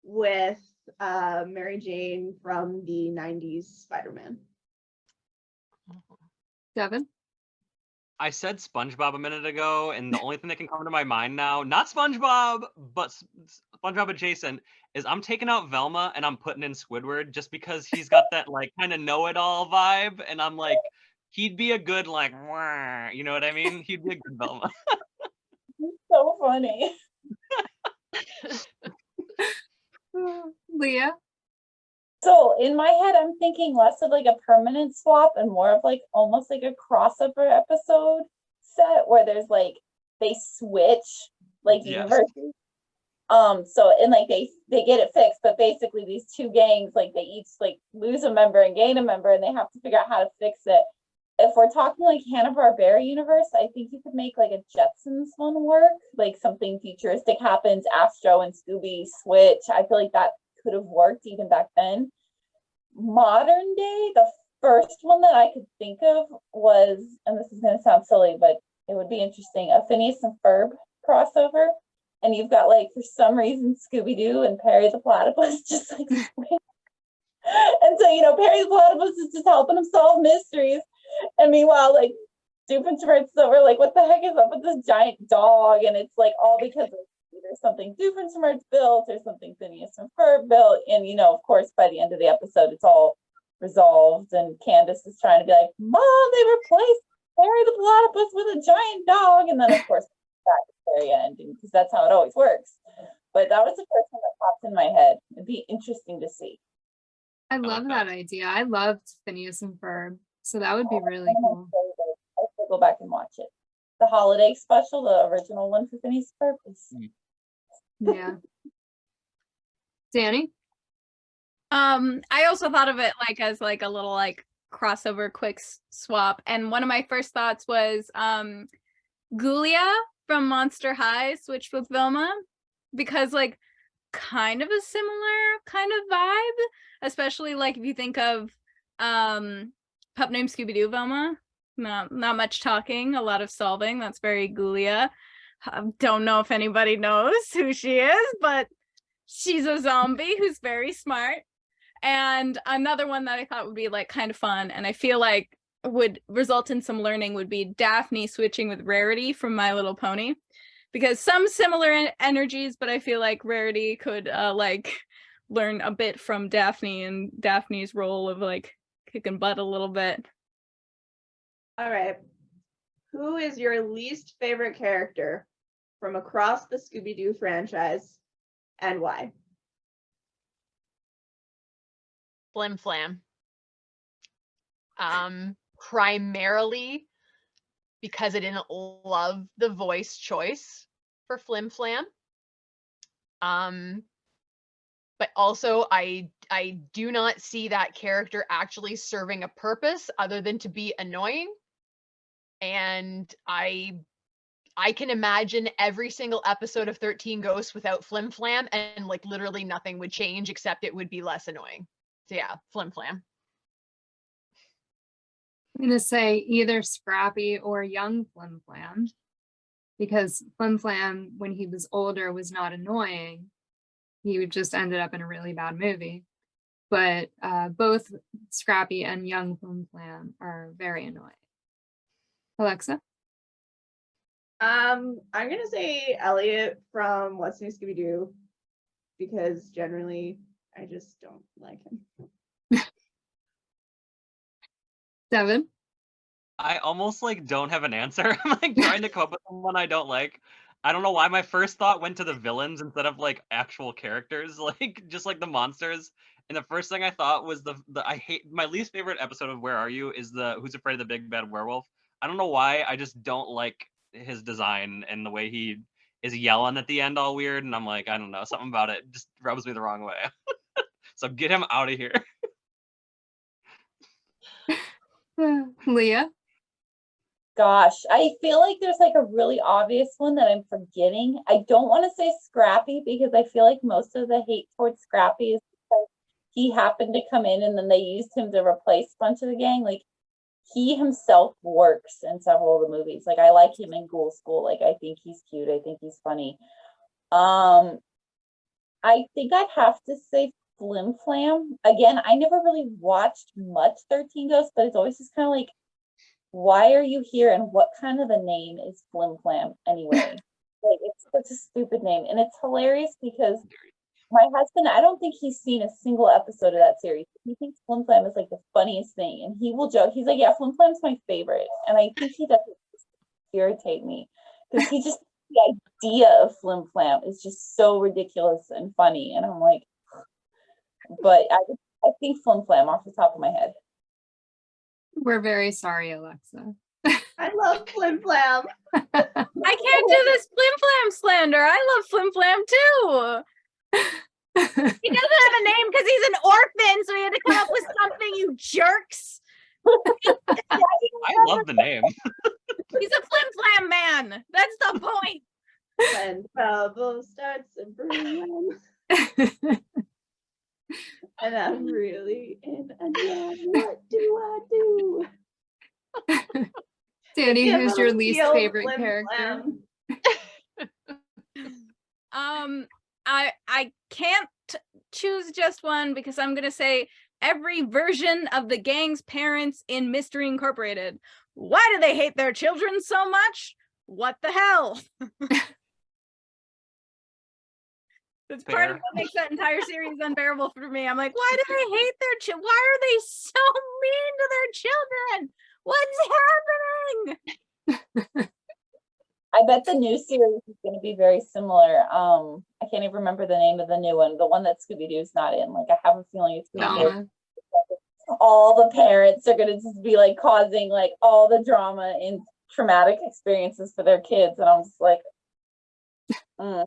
with Mary Jane from the 90s Spider-Man. Devin? I said SpongeBob a minute ago, and the only thing that can come to my mind now, not SpongeBob, but SpongeBob adjacent, is I'm taking out Velma and I'm putting in Squidward just because he's got that like kind of know-it-all vibe, and I'm like, he'd be a good like, "Wah," you know what I mean? He'd be a good Velma. So funny. Leah? So in my head, I'm thinking less of like a permanent swap and more of like almost like a crossover episode set where there's like they switch like Yes. universes. So and like they get it fixed, but basically these two gangs like they each like lose a member and gain a member, and they have to figure out how to fix it. If we're talking like Hanna-Barbera universe, I think you could make like a Jetsons one work, like something futuristic happens, Astro and Scooby switch. I feel like that could have worked even back then. Modern day, the first one that I could think of was, and this is going to sound silly, but it would be interesting, a Phineas and Ferb crossover. And you've got like, for some reason, Scooby-Doo and Perry the Platypus just like swing. And so, you know, Perry the Platypus is just helping him solve mysteries. And meanwhile, like, Doofenshmirtz over, like, what the heck is up with this giant dog? And it's like all because of either something Doofenshmirtz built or something Phineas and Ferb built. And, you know, of course, by the end of the episode, it's all resolved. And Candace is trying to be like, Mom, they replaced Perry the Platypus with a giant dog. And then, of course, back to the very end, because that's how it always works. But that was the first one that popped in my head. It'd be interesting to see. I love that idea. I loved Phineas and Ferb. So that would be really cool. I have to go back and watch it. The holiday special, the original one for Phineas and Ferb. Yeah. DANII? I also thought of it like as like a little like crossover quick swap. And one of my first thoughts was Ghoulia from Monster High switched with Velma, because like kind of a similar kind of vibe, especially like if you think of Pup Named Scooby-Doo Velma. Not much talking, a lot of solving. That's very Ghoulia. Don't know if anybody knows who she is, but she's a zombie who's very smart. And another one that I thought would be like kind of fun, and I feel like would result in some learning, would be Daphne switching with Rarity from My Little Pony, because some similar energies, but I feel like Rarity could like learn a bit from Daphne and Daphne's role of like kicking butt a little bit. All right. Who is your least favorite character from across the Scooby-Doo franchise, and why? Flim Flam. Primarily because I didn't love the voice choice for Flim Flam. But also I do not see that character actually serving a purpose other than to be annoying. And I can imagine every single episode of 13 Ghosts without Flim Flam, and like literally nothing would change except it would be less annoying. So yeah, Flim Flam. I'm going to say either Scrappy or young Flim Flam, because Flim Flam, when he was older, was not annoying. He just ended up in a really bad movie. But both Scrappy and young Flim Flam are very annoying. Alexa? I'm gonna say Elliot from What's New Scooby-Doo, because generally I just don't like him. Devin? I almost like don't have an answer. I'm like trying to come up with one I don't like. I don't know why my first thought went to the villains instead of like actual characters, like just like the monsters. And the first thing I thought was the I hate my least favorite episode of Where Are You is the Who's Afraid of the Big Bad Werewolf. I don't know why, I just don't like his design and the way he is yelling at the end all weird, and I'm like, I don't know, something about it just rubs me the wrong way. So get him out of here. Leah? Gosh, I feel like there's like a really obvious one that I'm forgetting. I don't want to say Scrappy because I feel like most of the hate towards Scrappy is because he happened to come in and then they used him to replace a bunch of the gang. Like, he himself works in several of the movies. Like I like him in Ghoul School. Like I think he's cute. I think he's funny. I think I'd have to say Flim Flam. Again, I never really watched much 13 Ghosts, but it's always just kind of like, why are you here and what kind of a name is Flim Flam anyway? Like it's such a stupid name, and it's hilarious because my husband, I don't think he's seen a single episode of that series. He thinks Flim Flam is like the funniest thing, and he will joke. He's like, "Yeah, Flim Flam's my favorite," and I think he doesn't irritate me because he just the idea of Flim Flam is just so ridiculous and funny, and I'm like, but I think Flim Flam off the top of my head. We're very sorry, Alexa. I love Flim Flam. I can't do this Flim Flam slander. I love Flim Flam too. He doesn't have a name because he's an orphan, so he had to come up with something, you jerks. I love the name. He's a Flim Flam man. That's the point. When trouble starts to brew, and I'm really in a jam. What do I do? Danny, Give who's him your a least feel, favorite Flim character? Flam. I can't choose just one because I'm gonna say every version of the gang's parents in Mystery Incorporated. Why do they hate their children so much? What the hell? That's part of Fair. what makes that entire series unbearable for me. I'm like, why do they hate their children? Why are they so mean to their children? What's happening? I bet the new series is going to be very similar. I can't even remember the name of the new one, the one that Scooby-Doo's not in. Like, I have a feeling it's going to be Donna. all the parents are going to just be like causing like all the drama and traumatic experiences for their kids, and I'm just like, we'll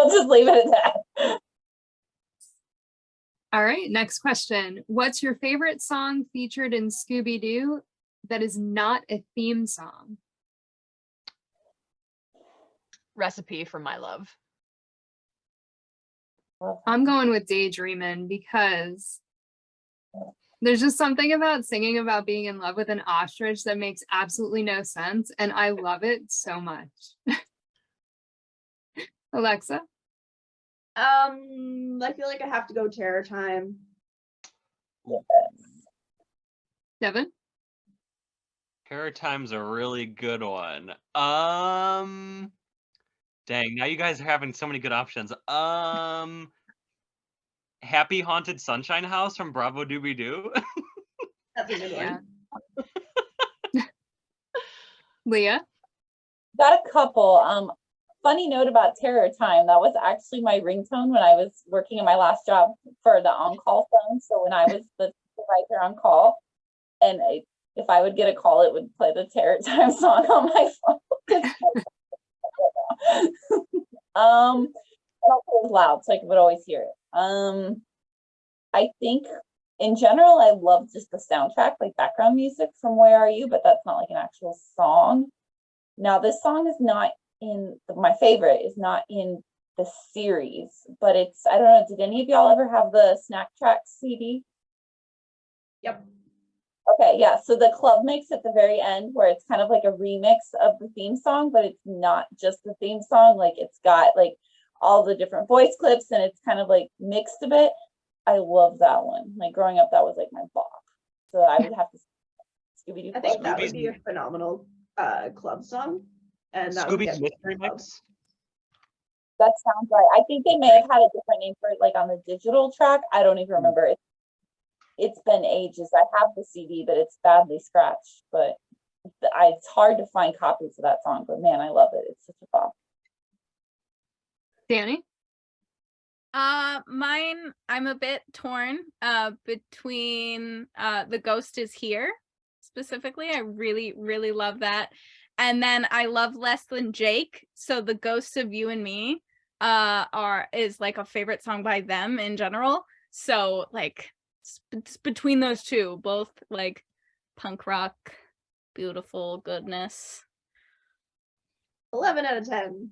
just leave it at that. All right, next question. What's your favorite song featured in Scooby-Doo that is not a theme song? Recipe for My Love. I'm going with Daydreamin' because there's just something about singing about being in love with an ostrich that makes absolutely no sense, and I love it so much. Alexa? I feel like I have to go Terror Time. Devin? Paratime's a really good one. Dang, now you guys are having so many good options. Happy Haunted Sunshine House from Bravo Doobie Doo. That's a good Yeah. one. Leah? Got a couple. Funny note about Terror Time, that was actually my ringtone when I was working in my last job for the on-call phone. So when I was the supervisor on call, and if I would get a call, it would play the Terror Time song on my phone. And also it was loud, so I would always hear it. I think in general, I love just the soundtrack, like background music from Where Are You, but that's not like an actual song. Now, this song is not in my favorite is not in the series, but it's, I don't know, did any of y'all ever have the Snack Track CD? Yep. Okay, yeah, so the club mix at the very end where it's kind of like a remix of the theme song, but it's not just the theme song, like it's got like all the different voice clips and it's kind of like mixed a bit. I love that one. Like growing up, that was like my bop. So I would have to Scooby-Doo I think Club. that would be a phenomenal club song. And that would Scooby's get Mystery club. Mix. That sounds right. I think they may have had a different name for it, like on the digital track. I don't even remember it. It's been ages. I have the CD, but it's badly scratched. But it's hard to find copies of that song. But man, I love it. It's such a bop. Danny? Mine, I'm a bit torn between The Ghost Is Here specifically. I really, really love that. And then I love Less Than Jake. So The Ghosts of You and Me is like a favorite song by them in general. So like it's between those two, both like punk rock, beautiful goodness. 11 out of 10.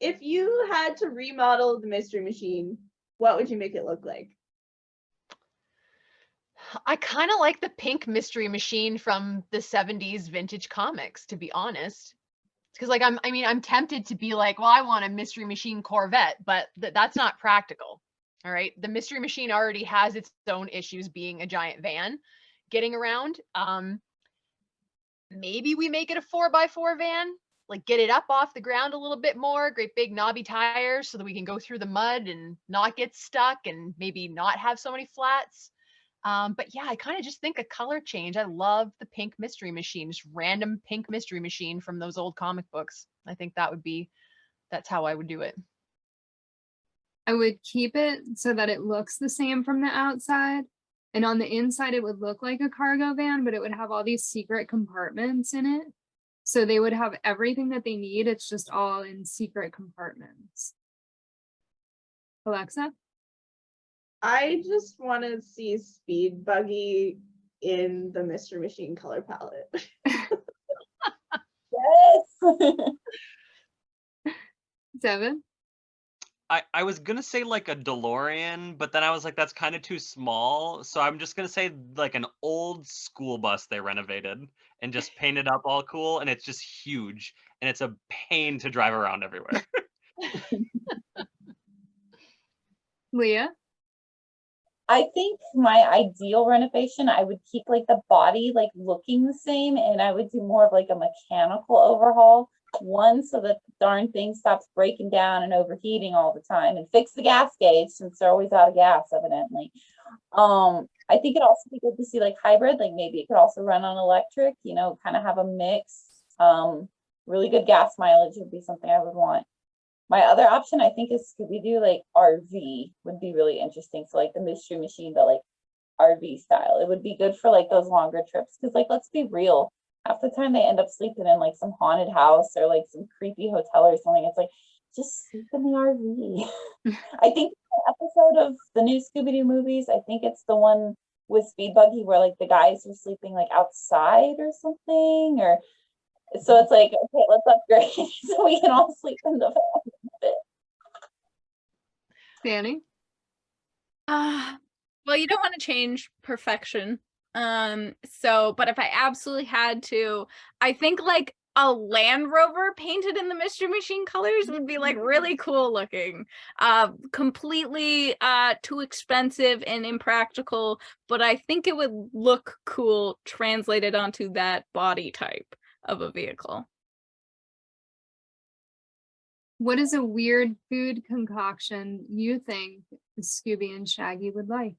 If you had to remodel the Mystery Machine, what would you make it look like? I kind of like the pink mystery machine from the 70s vintage comics, to be honest. Because like I'm tempted to be like, well, I want a mystery machine Corvette, but that's not practical. All right. The mystery machine already has its own issues being a giant van getting around. Maybe we make it a 4x4 van, like get it up off the ground a little bit more, great big knobby tires so that we can go through the mud and not get stuck and maybe not have so many flats. But yeah, I kind of just think a color change. I love the pink mystery machine, just random pink mystery machine from those old comic books. I think that's how I would do it. I would keep it so that it looks the same from the outside. And on the inside, it would look like a cargo van, but it would have all these secret compartments in it. So they would have everything that they need. It's just all in secret compartments. Alexa? I just want to see Speed Buggy in the Mystery Machine color palette. Yes. Devin? I was gonna say like a DeLorean, but then I was like, that's kind of too small. So I'm just gonna say like an old school bus they renovated and just painted up all cool, and it's just huge and it's a pain to drive around everywhere. Leah? I think my ideal renovation, I would keep like the body like looking the same, and I would do more of like a mechanical overhaul. One, so that the darn thing stops breaking down and overheating all the time, and fix the gas gauge since they're always out of gas, evidently. I think it'd also be good to see like hybrid, like maybe it could also run on electric, you know, kind of have a mix. Really good gas mileage would be something I would want. My other option, I think, is Scooby-Doo like RV would be really interesting. So like the mystery machine, but like RV style. It would be good for like those longer trips. Cause like, let's be real, half the time they end up sleeping in like some haunted house or like some creepy hotel or something. It's like, just sleep in the RV. I think the episode of the new Scooby-Doo movies, I think it's the one with Speed Buggy where like the guys are sleeping like outside or something, or so it's like, okay, let's upgrade so we can all sleep in the van. Danny? Well, you don't want to change perfection. But if I absolutely had to, I think like a Land Rover painted in the Mystery Machine colors would be like really cool looking. Completely too expensive and impractical, but I think it would look cool translated onto that body type of a vehicle. What is a weird food concoction you think Scooby and Shaggy would like?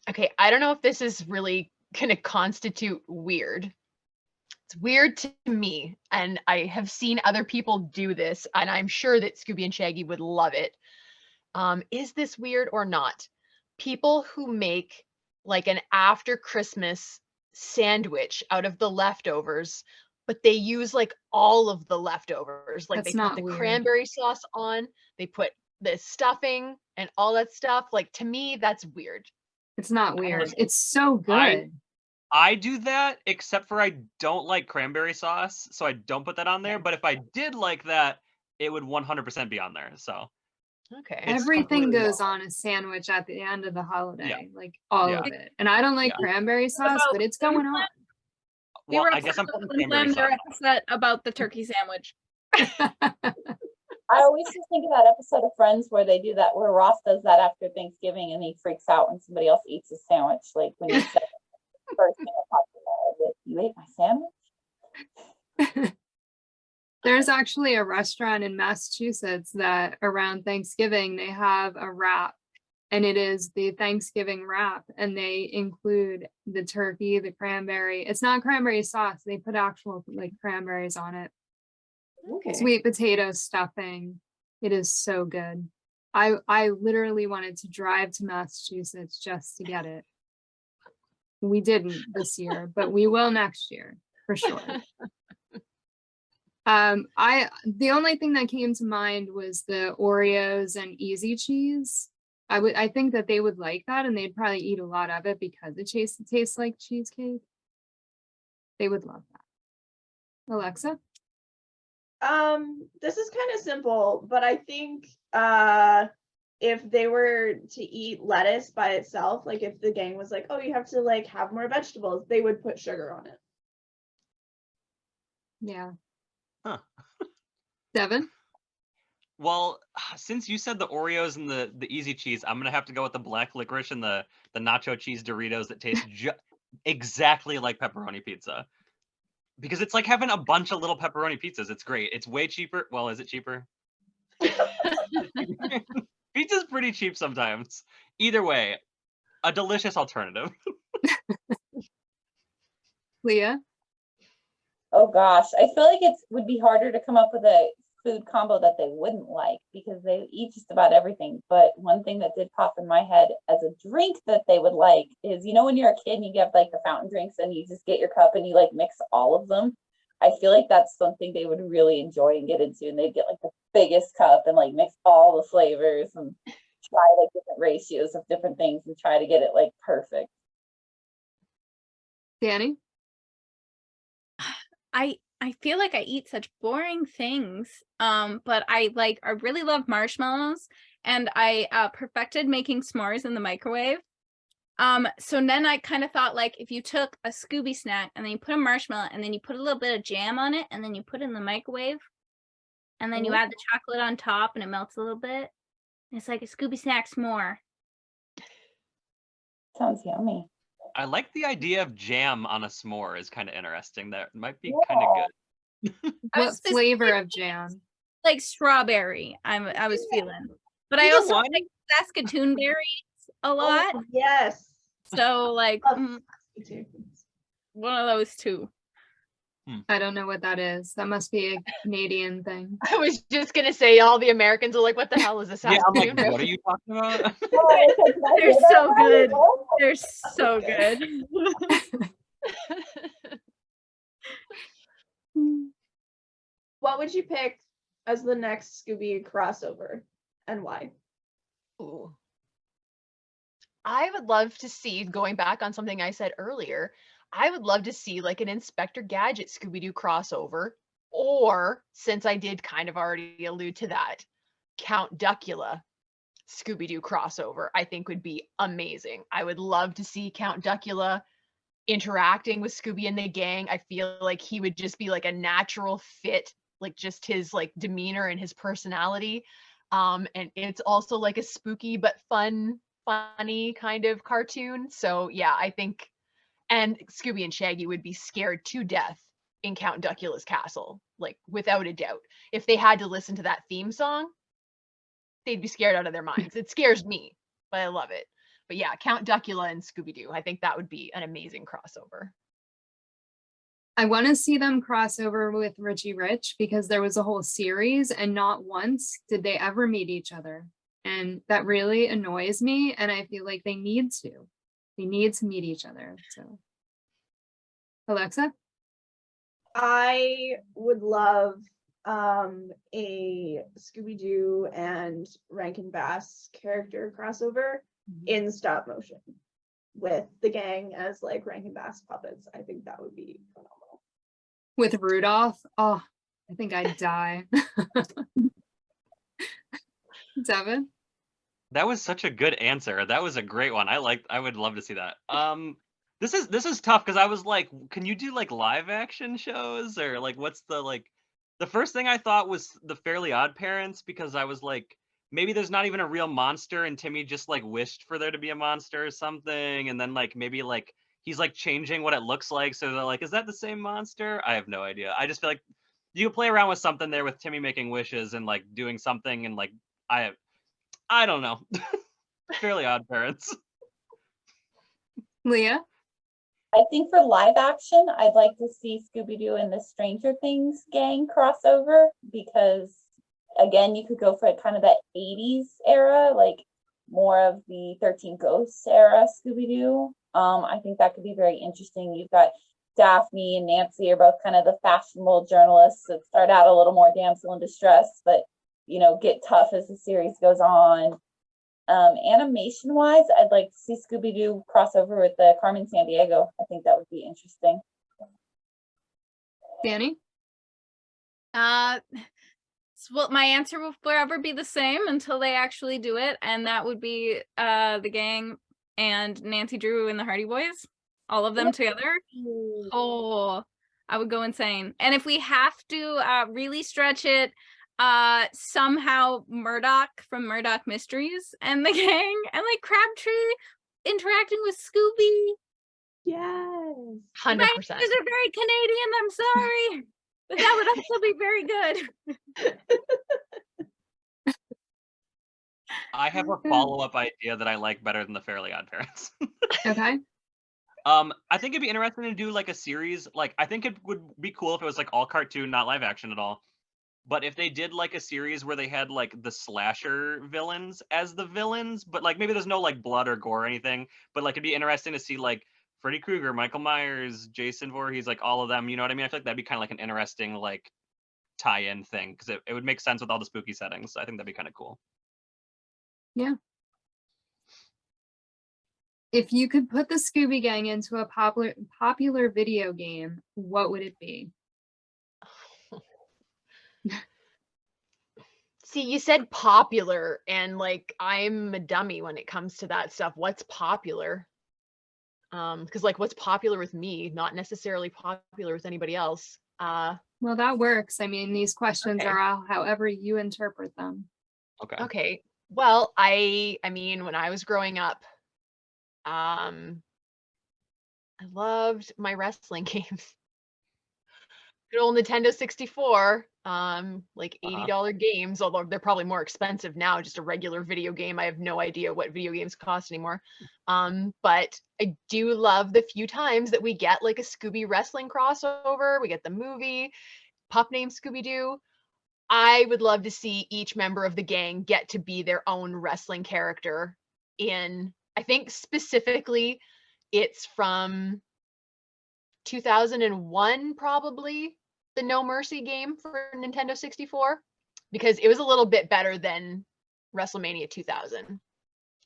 Okay, I don't know if this is really gonna constitute weird. It's weird to me, and I have seen other people do this, and I'm sure that Scooby and Shaggy would love it. Is this weird or not? People who make like an after Christmas sandwich out of the leftovers, but they use like all of the leftovers. Like That's they put not the weird. cranberry sauce on, they put the stuffing and all that stuff. Like to me, that's weird. It's not weird. listen, It's so good. I do that, except for I don't like cranberry sauce, so I don't put that on there. But if I did like that, it would 100% be on there. So Okay. It's Everything completely goes normal. on a sandwich at the end of the holiday, Yeah. like all Yeah. of it. And I don't like Yeah. cranberry sauce, about but it's going on. We Well, wrote I guess I'm putting Flim cranberry Flam, their sauce. episode about the turkey sandwich. I always just think of that episode of Friends where they do that, where Ross does that after Thanksgiving and he freaks out when somebody else eats his sandwich. Like when you said the first thing I talked about, like, you ate my sandwich? There's actually a restaurant in Massachusetts that around Thanksgiving, they have a wrap, and it is the Thanksgiving wrap, and they include the turkey, the cranberry. It's not cranberry sauce. They put actual like cranberries on it. Okay. Sweet potato stuffing. It is so good. I literally wanted to drive to Massachusetts just to get it. We didn't this year, but we will next year for sure. The only thing that came to mind was the Oreos and Easy Cheese. I think that they would like that, and they'd probably eat a lot of it because it tastes like cheesecake. They would love that. Alexa? This is kind of simple, but I think if they were to eat lettuce by itself, like if the gang was like, oh, you have to like have more vegetables, they would put sugar on it. Yeah. Huh. Devin? Well, since you said the Oreos and the easy cheese, I'm gonna have to go with the black licorice and the nacho cheese Doritos that taste exactly like pepperoni pizza. Because it's like having a bunch of little pepperoni pizzas. It's great. It's way cheaper. Well, is it cheaper? Pizza's pretty cheap sometimes. Either way, a delicious alternative. Leah? Oh gosh, I feel like it would be harder to come up with a food combo that they wouldn't like because they eat just about everything. But one thing that did pop in my head as a drink that they would like is, you know, when you're a kid and you get like the fountain drinks and you just get your cup and you like mix all of them. I feel like that's something they would really enjoy and get into, and they'd get like the biggest cup and like mix all the flavors and try like different ratios of different things and try to get it like perfect. DANII? I feel like I eat such boring things. But I really love marshmallows, and I perfected making s'mores in the microwave. So then I kind of thought, like, if you took a Scooby snack and then you put a marshmallow and then you put a little bit of jam on it and then you put it in the microwave and then you add the chocolate on top and it melts a little bit. It's like a Scooby snack s'more. Sounds yummy. I like the idea of jam on a s'more is kind of interesting. That might be kind of good. What flavor of jam? Like strawberry, I was feeling. But I Either also one. like Saskatoon berries a lot. Oh, yes. So like Me too. one of those two. I don't know what that is. That must be a Canadian thing. I was just gonna say all the Americans are like, what the hell is this? Yeah, I'm like, what are you talking about? They're so good. They're so good. What would you pick as the next Scooby crossover and why? Ooh. I would love to see, going back on something I said earlier, I would love to see like an Inspector Gadget Scooby-Doo crossover, or, since I did kind of already allude to that, Count Duckula Scooby-Doo crossover, I think would be amazing. I would love to see Count Duckula interacting with Scooby and the gang. I feel like he would just be like a natural fit, like just his like demeanor and his personality. And it's also like a spooky but funny kind of cartoon. So yeah, I think, and Scooby and Shaggy would be scared to death in Count Duckula's castle, like without a doubt. If they had to listen to that theme song, they'd be scared out of their minds. It scares me, but I love it. But yeah, Count Duckula and Scooby-Doo, I think that would be an amazing crossover. I want to see them cross over with Richie Rich because there was a whole series and not once did they ever meet each other. And that really annoys me. And I feel like they need to. They need to meet each other. So, Alexa? I would love a Scooby-Doo and Rankin Bass character crossover in stop motion with the gang as like Rankin Bass puppets. I think that would be phenomenal. With Rudolph? Oh, I think I'd die. Devin? That was such a good answer. That was a great one. I would love to see that. This is tough because I was like, can you do like live action shows or like what's the first thing I thought was the Fairly Odd Parents, because I was like, maybe there's not even a real monster and Timmy just like wished for there to be a monster or something, and then like maybe like he's like changing what it looks like, so they're like, is that the same monster? I have no idea. I just feel like you could play around with something there with Timmy making wishes and like doing something, and like I don't know. Fairly Odd Parents. Leah? I think for live action, I'd like to see Scooby-Doo and the Stranger Things gang crossover because, again, you could go for kind of that 80s era, like more of the 13 Ghosts era Scooby-Doo. I think that could be very interesting. You've got Daphne and Nancy are both kind of the fashionable journalists that start out a little more damsel in distress, but, you know, get tough as the series goes on. Animation wise, I'd like to see Scooby-Doo crossover with the Carmen Sandiego. I think that would be interesting. DANII? Well, my answer will forever be the same until they actually do it, and that would be the gang and Nancy Drew and the Hardy Boys, all of them together. Oh, I would go insane. And if we have to really stretch it, somehow Murdoch from Murdoch Mysteries and the gang, and like Crabtree interacting with Scooby. Yes. 100%. My answers are very Canadian, I'm sorry. But that would also be very good. I have a follow-up idea that I like better than the Fairly Odd Parents. Okay. I think it'd be interesting to do like a series. Like, I think it would be cool if it was like all cartoon, not live action at all. But if they did like a series where they had like the slasher villains as the villains, but like maybe there's no like blood or gore or anything, but like it'd be interesting to see like Freddy Krueger, Michael Myers, Jason Voorhees, like all of them, you know what I mean? I feel like that'd be kind of like an interesting like tie-in thing because it would make sense with all the spooky settings. So I think that'd be kind of cool. Yeah. If you could put the Scooby Gang into a popular video game, what would it be? See, you said popular, and like I'm a dummy when it comes to that stuff. What's popular? Because like what's popular with me, not necessarily popular with anybody else. Well, that works. I mean, these questions Okay. are all however you interpret them. Okay. Okay. Well, I mean, when I was growing up, I loved my wrestling games. Good old Nintendo 64, like $80 games, although they're probably more expensive now, just a regular video game. I have no idea what video games cost anymore. But I do love the few times that we get like a Scooby wrestling crossover. We get the movie, pup named Scooby-Doo. I would love to see each member of the gang get to be their own wrestling character in, I think specifically it's from 2001, probably, the No Mercy game for Nintendo 64, because it was a little bit better than WrestleMania 2000. It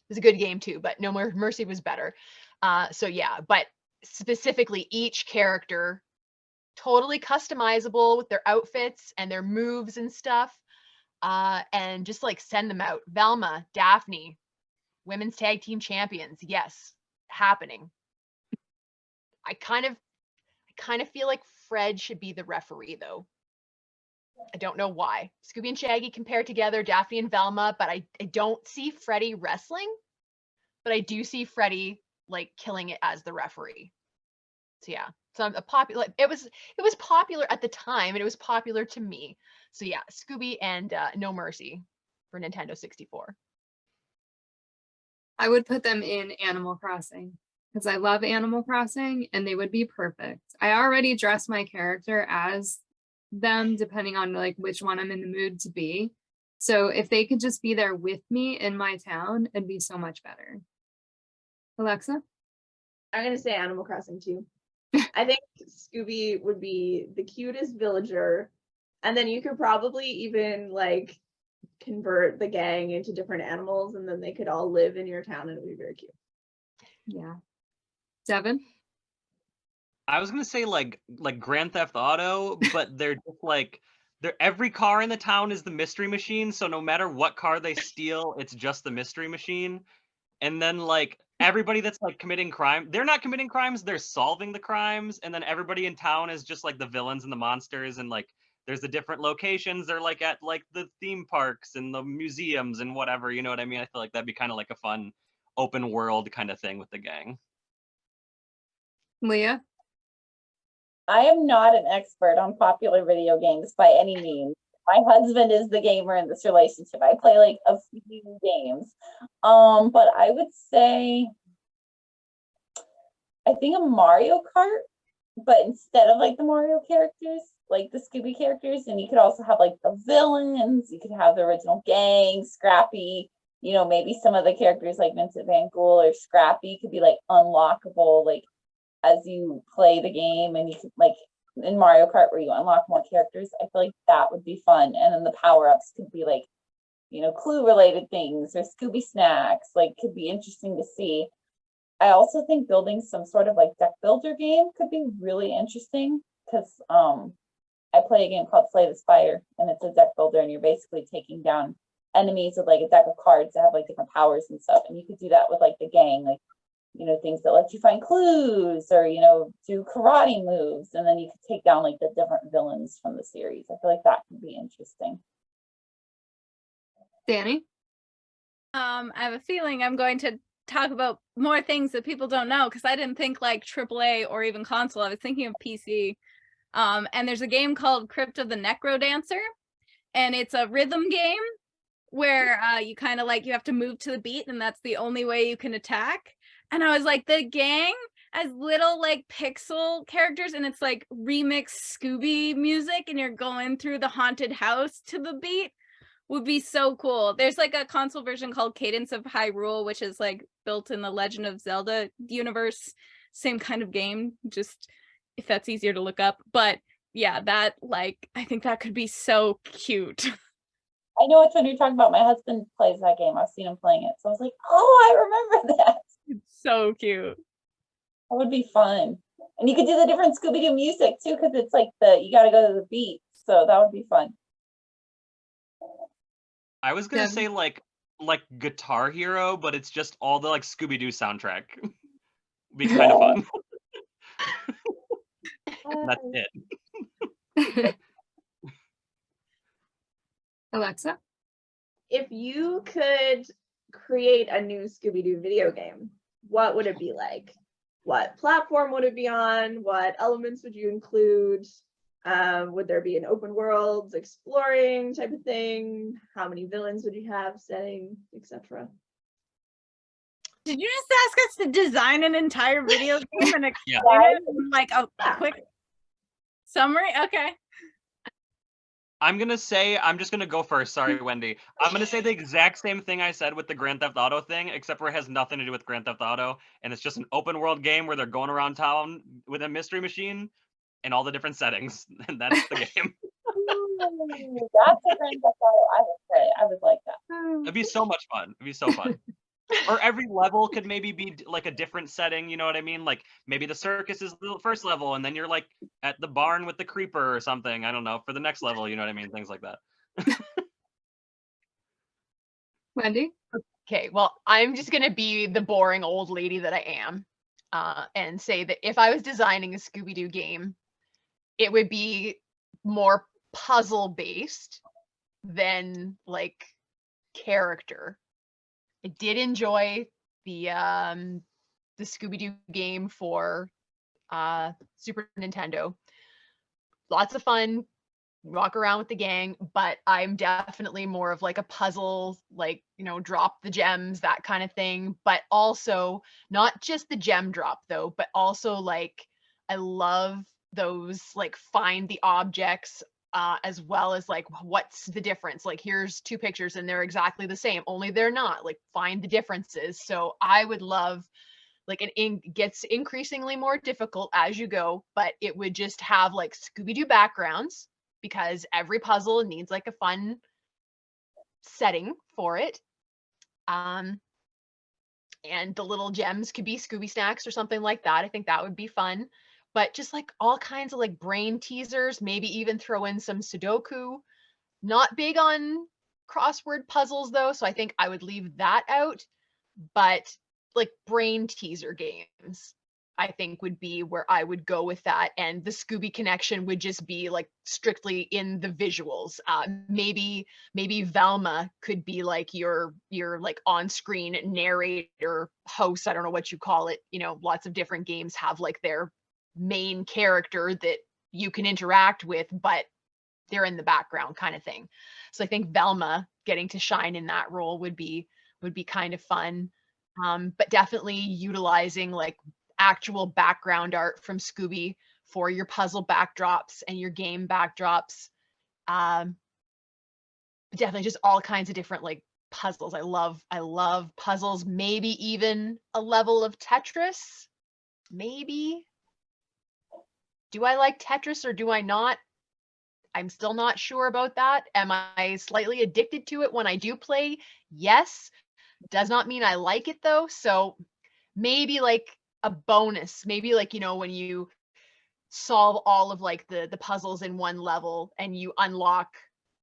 was a good game too, but No Mercy was better. So yeah, but specifically each character totally customizable with their outfits and their moves and stuff, and just like send them out. Velma, Daphne, women's tag team champions. Yes, happening. I kind of feel like Fred should be the referee though. I don't know why. Scooby and Shaggy compared together, Daphne and Velma, but I don't see Freddy wrestling, but I do see Freddy like killing it as the referee. So yeah, so I'm a popular, it was popular at the time and it was popular to me. So yeah, Scooby and No Mercy for Nintendo 64. I would put them in Animal Crossing because I love Animal Crossing and they would be perfect. I already dress my character as them depending on like which one I'm in the mood to be. So if they could just be there with me in my town, it'd be so much better. Alexa? I'm gonna say Animal Crossing too. I think Scooby would be the cutest villager, and then you could probably even like convert the gang into different animals, and then they could all live in your town, and it would be very cute. Yeah. Devin? I was gonna say like Grand Theft Auto, but they're just like every car in the town is the mystery machine, so no matter what car they steal, it's just the mystery machine. And then like everybody that's like committing crime, they're not committing crimes, they're solving the crimes, and then everybody in town is just like the villains and the monsters, and like there's the different locations, they're like at like the theme parks and the museums and whatever, you know what I mean? I feel like that'd be kind of like a fun open world kind of thing with the gang. Leah? I am not an expert on popular video games by any means. My husband is the gamer in this relationship. I play like a few games. But I would say, I think a Mario Kart, but instead of like the Mario characters, like the Scooby characters, and you could also have like the villains, you could have the original gang, Scrappy, you know, maybe some of the characters like Vincent Van Gogh or Scrappy could be like unlockable, like as you play the game, and you could like in Mario Kart where you unlock more characters. I feel like that would be fun. And then the power-ups could be like, you know, clue related things or Scooby snacks, like could be interesting to see. I also think building some sort of like deck builder game could be really interesting because I play a game called Slay the Spire, and it's a deck builder, and you're basically taking down enemies with like a deck of cards that have like different powers and stuff. And you could do that with like the gang, like, you know, things that let you find clues or, you know, do karate moves. And then you could take down like the different villains from the series. I feel like that could be interesting. Danny? I have a feeling I'm going to talk about more things that people don't know because I didn't think like AAA or even console. I was thinking of PC. And there's a game called Crypt of the Necro Dancer, and it's a rhythm game where you kind of like you have to move to the beat, and that's the only way you can attack. And I was like, the gang as little like pixel characters, and it's like remixed Scooby music, and you're going through the haunted house to the beat would be so cool. There's like a console version called Cadence of Hyrule, which is like built in the Legend of Zelda universe, same kind of game, just if that's easier to look up. But yeah, that like I think that could be so cute. I know which one you're talking about. My husband plays that game. I've seen him playing it. So I was like, oh, I remember that. It's so cute. That would be fun. And you could do the different Scooby-Doo music too, because it's like you got to go to the beat. So that would be fun. I was gonna Devin? say like Guitar Hero, but it's just all the like Scooby-Doo soundtrack. Be kind of fun. That's it. Alexa? If you could create a new Scooby-Doo video game, what would it be like? What platform would it be on? What elements would you include? Would there be an open world exploring type of thing? How many villains would you have, setting, etc.? Did you just ask us to design an entire video game and explain Yeah. it in like a quick summary? Okay. I'm just gonna go first. Sorry, Wendy. I'm gonna say the exact same thing I said with the Grand Theft Auto thing, except for it has nothing to do with Grand Theft Auto, and it's just an open world game where they're going around town with a mystery machine and all the different settings, and that's the game. Ooh, that's a Grand Theft Auto, I would say. I would like that. It'd be so much fun. It'd be so fun. Or every level could maybe be like a different setting, you know what I mean? Like maybe the circus is the first level, and then you're like at the barn with the creeper or something. I don't know, for the next level, you know what I mean? Things like that. Wendy? Okay, well, I'm just gonna be the boring old lady that I am, and say that if I was designing a Scooby-Doo game, it would be more puzzle based than like character. I did enjoy the Scooby-Doo game for Super Nintendo. Lots of fun, walk around with the gang, but I'm definitely more of like a puzzle, like, you know, drop the gems, that kind of thing. But also not just the gem drop though, but also like I love those like find the objects, as well as like what's the difference, like here's two pictures and they're exactly the same, only they're not, like find the differences. So I would love like gets increasingly more difficult as you go, but it would just have like Scooby-Doo backgrounds, because every puzzle needs like a fun setting for it. And the little gems could be Scooby snacks or something like that. I think that would be fun. But just like all kinds of like brain teasers, maybe even throw in some Sudoku. Not big on crossword puzzles though, so I think I would leave that out. But like brain teaser games, I think would be where I would go with that. And the Scooby connection would just be like strictly in the visuals. Maybe Velma could be like your like on-screen narrator host. I don't know what you call it. You know, lots of different games have like their main character that you can interact with, but they're in the background kind of thing. So I think Velma getting to shine in that role would be kind of fun. But definitely utilizing like actual background art from Scooby for your puzzle backdrops and your game backdrops. Definitely just all kinds of different like puzzles. I love puzzles. Maybe even a level of Tetris. Maybe. Do I like Tetris or do I not? I'm still not sure about that. Am I slightly addicted to it when I do play? Yes. Does not mean I like it though. So maybe like a bonus, maybe like, you know, when you solve all of like the puzzles in one level and you unlock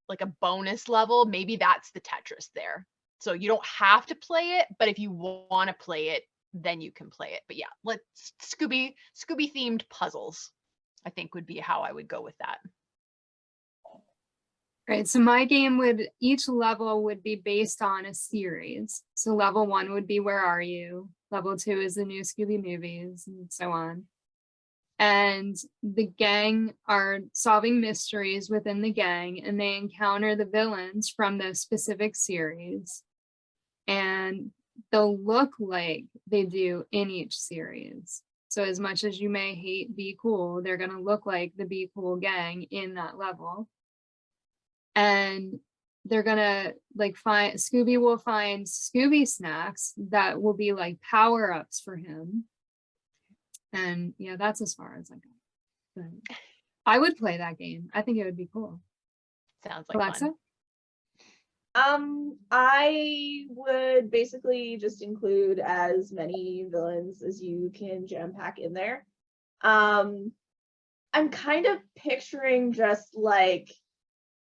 like a bonus level, maybe that's the Tetris there. So you don't have to play it, but if you want to play it, then you can play it. But yeah, let's Scooby themed puzzles, I think would be how I would go with that. Right, so my game would, each level would be based on a series. So level 1 would be Where Are You? Level 2 is the new Scooby movies and so on. And the gang are solving mysteries within the gang, and they encounter the villains from the specific series. And they'll look like they do in each series. So as much as you may hate Be Cool, they're gonna look like the Be Cool gang in that level. And they're gonna like Scooby will find Scooby snacks that will be like power-ups for him. And yeah, that's as far as I go. But I would play that game. I think it would be cool. Sounds like Alexa? fun. I would basically just include as many villains as you can jam pack in there. I'm kind of picturing just like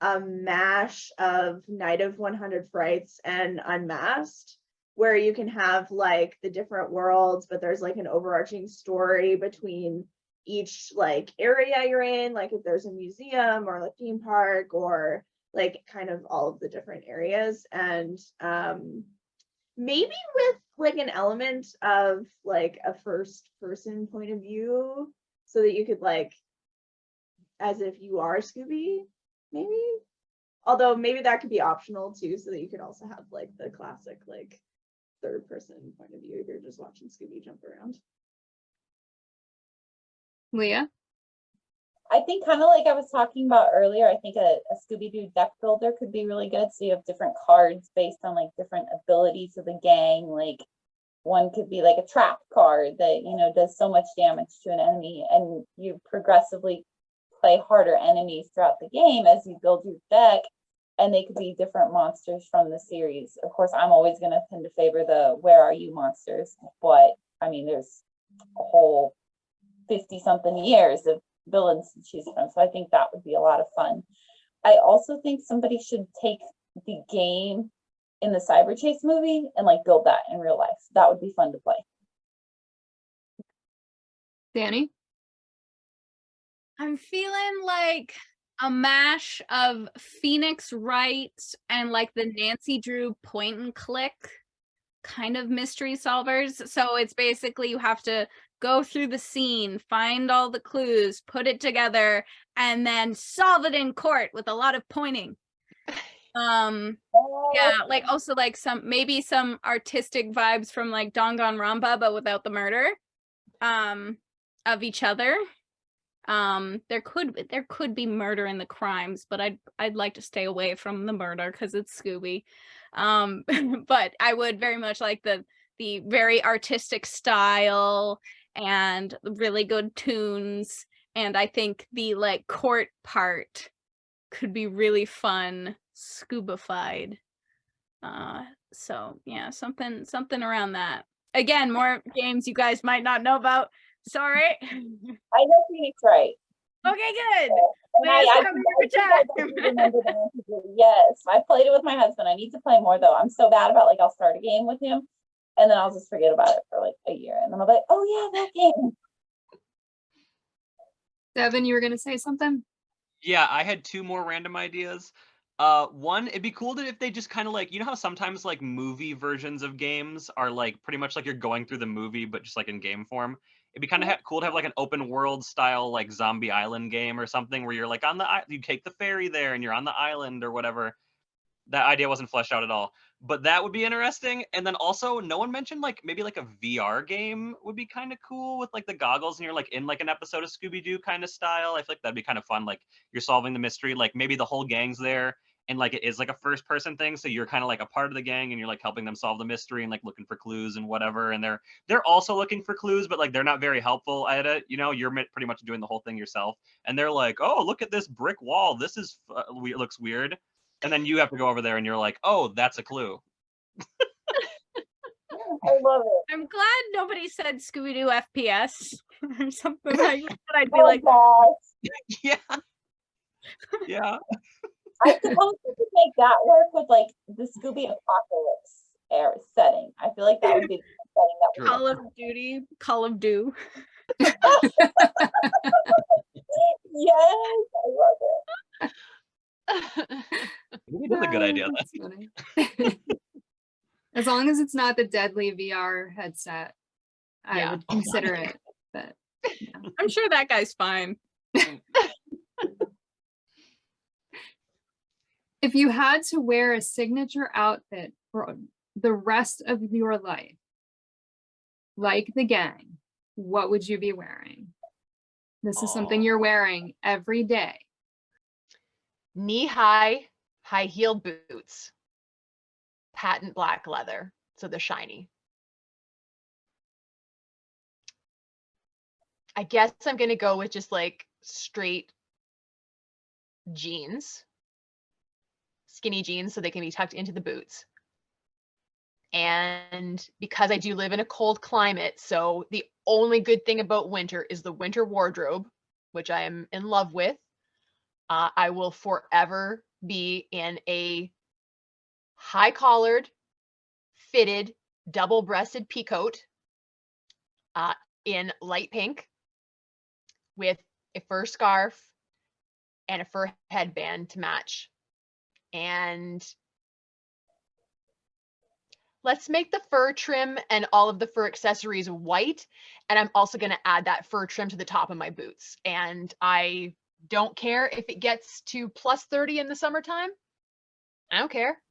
a mash of Night of 100 Frights and Unmasked, where you can have like the different worlds, but there's like an overarching story between each like area you're in, like if there's a museum or a theme park or like kind of all of the different areas. And maybe with like an element of like a first person point of view, so that you could like, as if you are Scooby, maybe. Although maybe that could be optional too, so that you could also have like the classic like third person point of view if you're just watching Scooby jump around. Leah? I think kind of like I was talking about earlier, I think a Scooby-Doo deck builder could be really good. So you have different cards based on like different abilities of the gang. Like one could be like a trap card that, you know, does so much damage to an enemy, and you progressively play harder enemies throughout the game as you build your deck, and they could be different monsters from the series. Of course, I'm always going to tend to favor the Where Are You monsters, but I mean, there's a whole 50 something years of villains to choose from, so I think that would be a lot of fun. I also think somebody should take the game in the Cyber Chase movie and like build that in real life. That would be fun to play. DANII? I'm feeling like a mash of Phoenix Wright and like the Nancy Drew point and click kind of mystery solvers. So it's basically you have to go through the scene, find all the clues, put it together, and then solve it in court with a lot of pointing. Yeah, like also like maybe some artistic vibes from like Danganronpa, but without the murder of each other. There could be murder in the crimes, but I'd like to stay away from the murder because it's Scooby. But I would very much like the very artistic style and really good tunes, and I think the like court part could be really fun, Scoobified. So yeah, something around that. Again, more games you guys might not know about. Sorry. I know Phoenix Wright. Okay, good. And remember the answer. Yes, I played it with my husband. I need to play more though. I'm so bad about like I'll start a game with him and then I'll just forget about it for like a year, and then I'll be like, oh yeah, that game. Devin, you were gonna say something? Yeah, I had two more random ideas. One, it'd be cool if they just kind of like, you know how sometimes like movie versions of games are like pretty much like you're going through the movie, but just like in game form. It'd be kind of cool to have like an open world style like Zombie Island game or something where you're like on the you take the ferry there and you're on the island or whatever. That idea wasn't fleshed out at all, but that would be interesting. And then also, no one mentioned like maybe like a VR game would be kind of cool with like the goggles and you're like in like an episode of Scooby-Doo kind of style. I feel like that'd be kind of fun. Like you're solving the mystery, like maybe the whole gang's there and like it is like a first person thing, so you're kind of like a part of the gang and you're like helping them solve the mystery and like looking for clues and whatever, and they're also looking for clues, but like they're not very helpful at it, you know, you're pretty much doing the whole thing yourself, and they're like, oh, look at this brick wall, this is it looks weird, and then you have to go over there and you're like, oh, that's a clue. I love it. I'm glad nobody said Scooby-Doo FPS or something like that. I'd be Oh like, gosh. Yeah. Yeah. I suppose we could make that work with like the Scooby Apocalypse era setting. I feel like that would be the setting that would Call of Duty, Call of Doo. Yes, I love it. Maybe that's a good idea. That's funny. As long as it's not the deadly VR headset, I Yeah. would consider it. But I'm sure that guy's fine. if you had to wear a signature outfit for the rest of your life, like the gang, what would you be wearing? This is something you're wearing every day. Knee-high, high-heeled boots. Patent black leather, so they're shiny. I guess I'm gonna go with just like straight jeans. Skinny jeans so they can be tucked into the boots. And because I do live in a cold climate, so the only good thing about winter is the winter wardrobe, which I am in love with. I will forever be in a high-collared, fitted, double-breasted peacoat in light pink with a fur scarf and a fur headband to match. And let's make the fur trim and all of the fur accessories white. And I'm also going to add that fur trim to the top of my boots. And I don't care if it gets to plus 30 in the summertime. I don't care.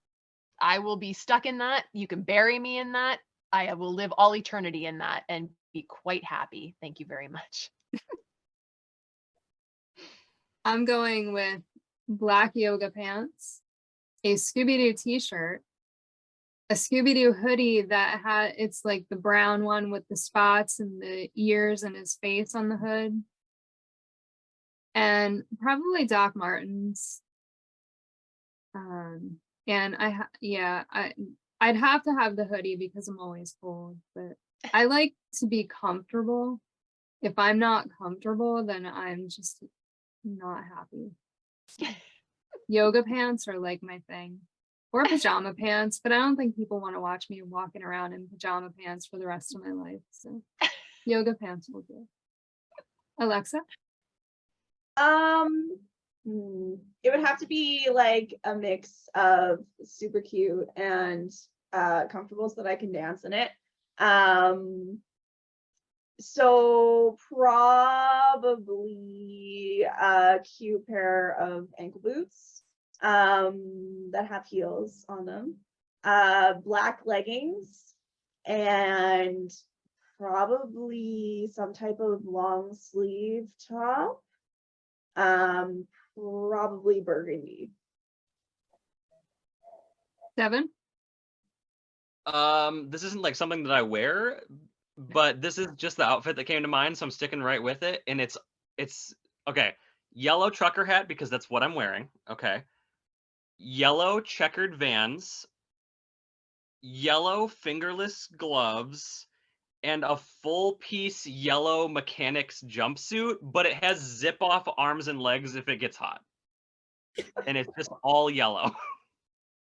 I will be stuck in that. You can bury me in that. I will live all eternity in that and be quite happy. Thank you very much. I'm going with black yoga pants, a Scooby-Doo t-shirt, a Scooby-Doo hoodie that had, it's like the brown one with the spots and the ears and his face on the hood. And probably Doc Martens. And I'd have to have the hoodie because I'm always cold, but I like to be comfortable. If I'm not comfortable, then I'm just not happy. So, yoga pants are like my thing, or pajama pants, but I don't think people want to watch me walking around in pajama pants for the rest of my life. So yoga pants will do. Alexa? It would have to be like a mix of super cute and comfortable so that I can dance in it. So probably a cute pair of ankle boots that have heels on them, black leggings, and probably some type of long sleeve top. Probably burgundy. Devin? This isn't like something that I wear, but this is just the outfit that came to mind, so I'm sticking right with it. And it's okay. Yellow trucker hat because that's what I'm wearing. Okay. Yellow checkered Vans, yellow fingerless gloves, and a full piece yellow mechanics jumpsuit, but it has zip off arms and legs if it gets hot. And it's just all yellow.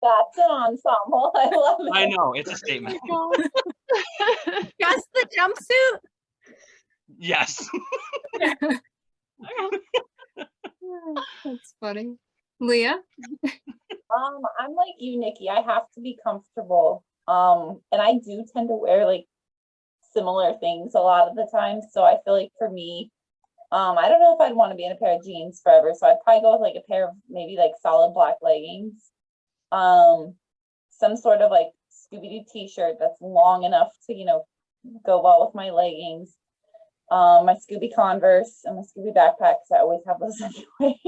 That's an ensemble. I love it. I know, it's a statement. Just the jumpsuit? Yes. That's funny. Leah? I'm like you, Nikki. I have to be comfortable. And I do tend to wear like similar things a lot of the time. So I feel like for me, I don't know if I'd want to be in a pair of jeans forever. So I'd probably go with like a pair of maybe like solid black leggings. Some sort of like Scooby-Doo t-shirt that's long enough to, you know, go well with my leggings. My Scooby Converse and my Scooby backpacks. I always have those anyway.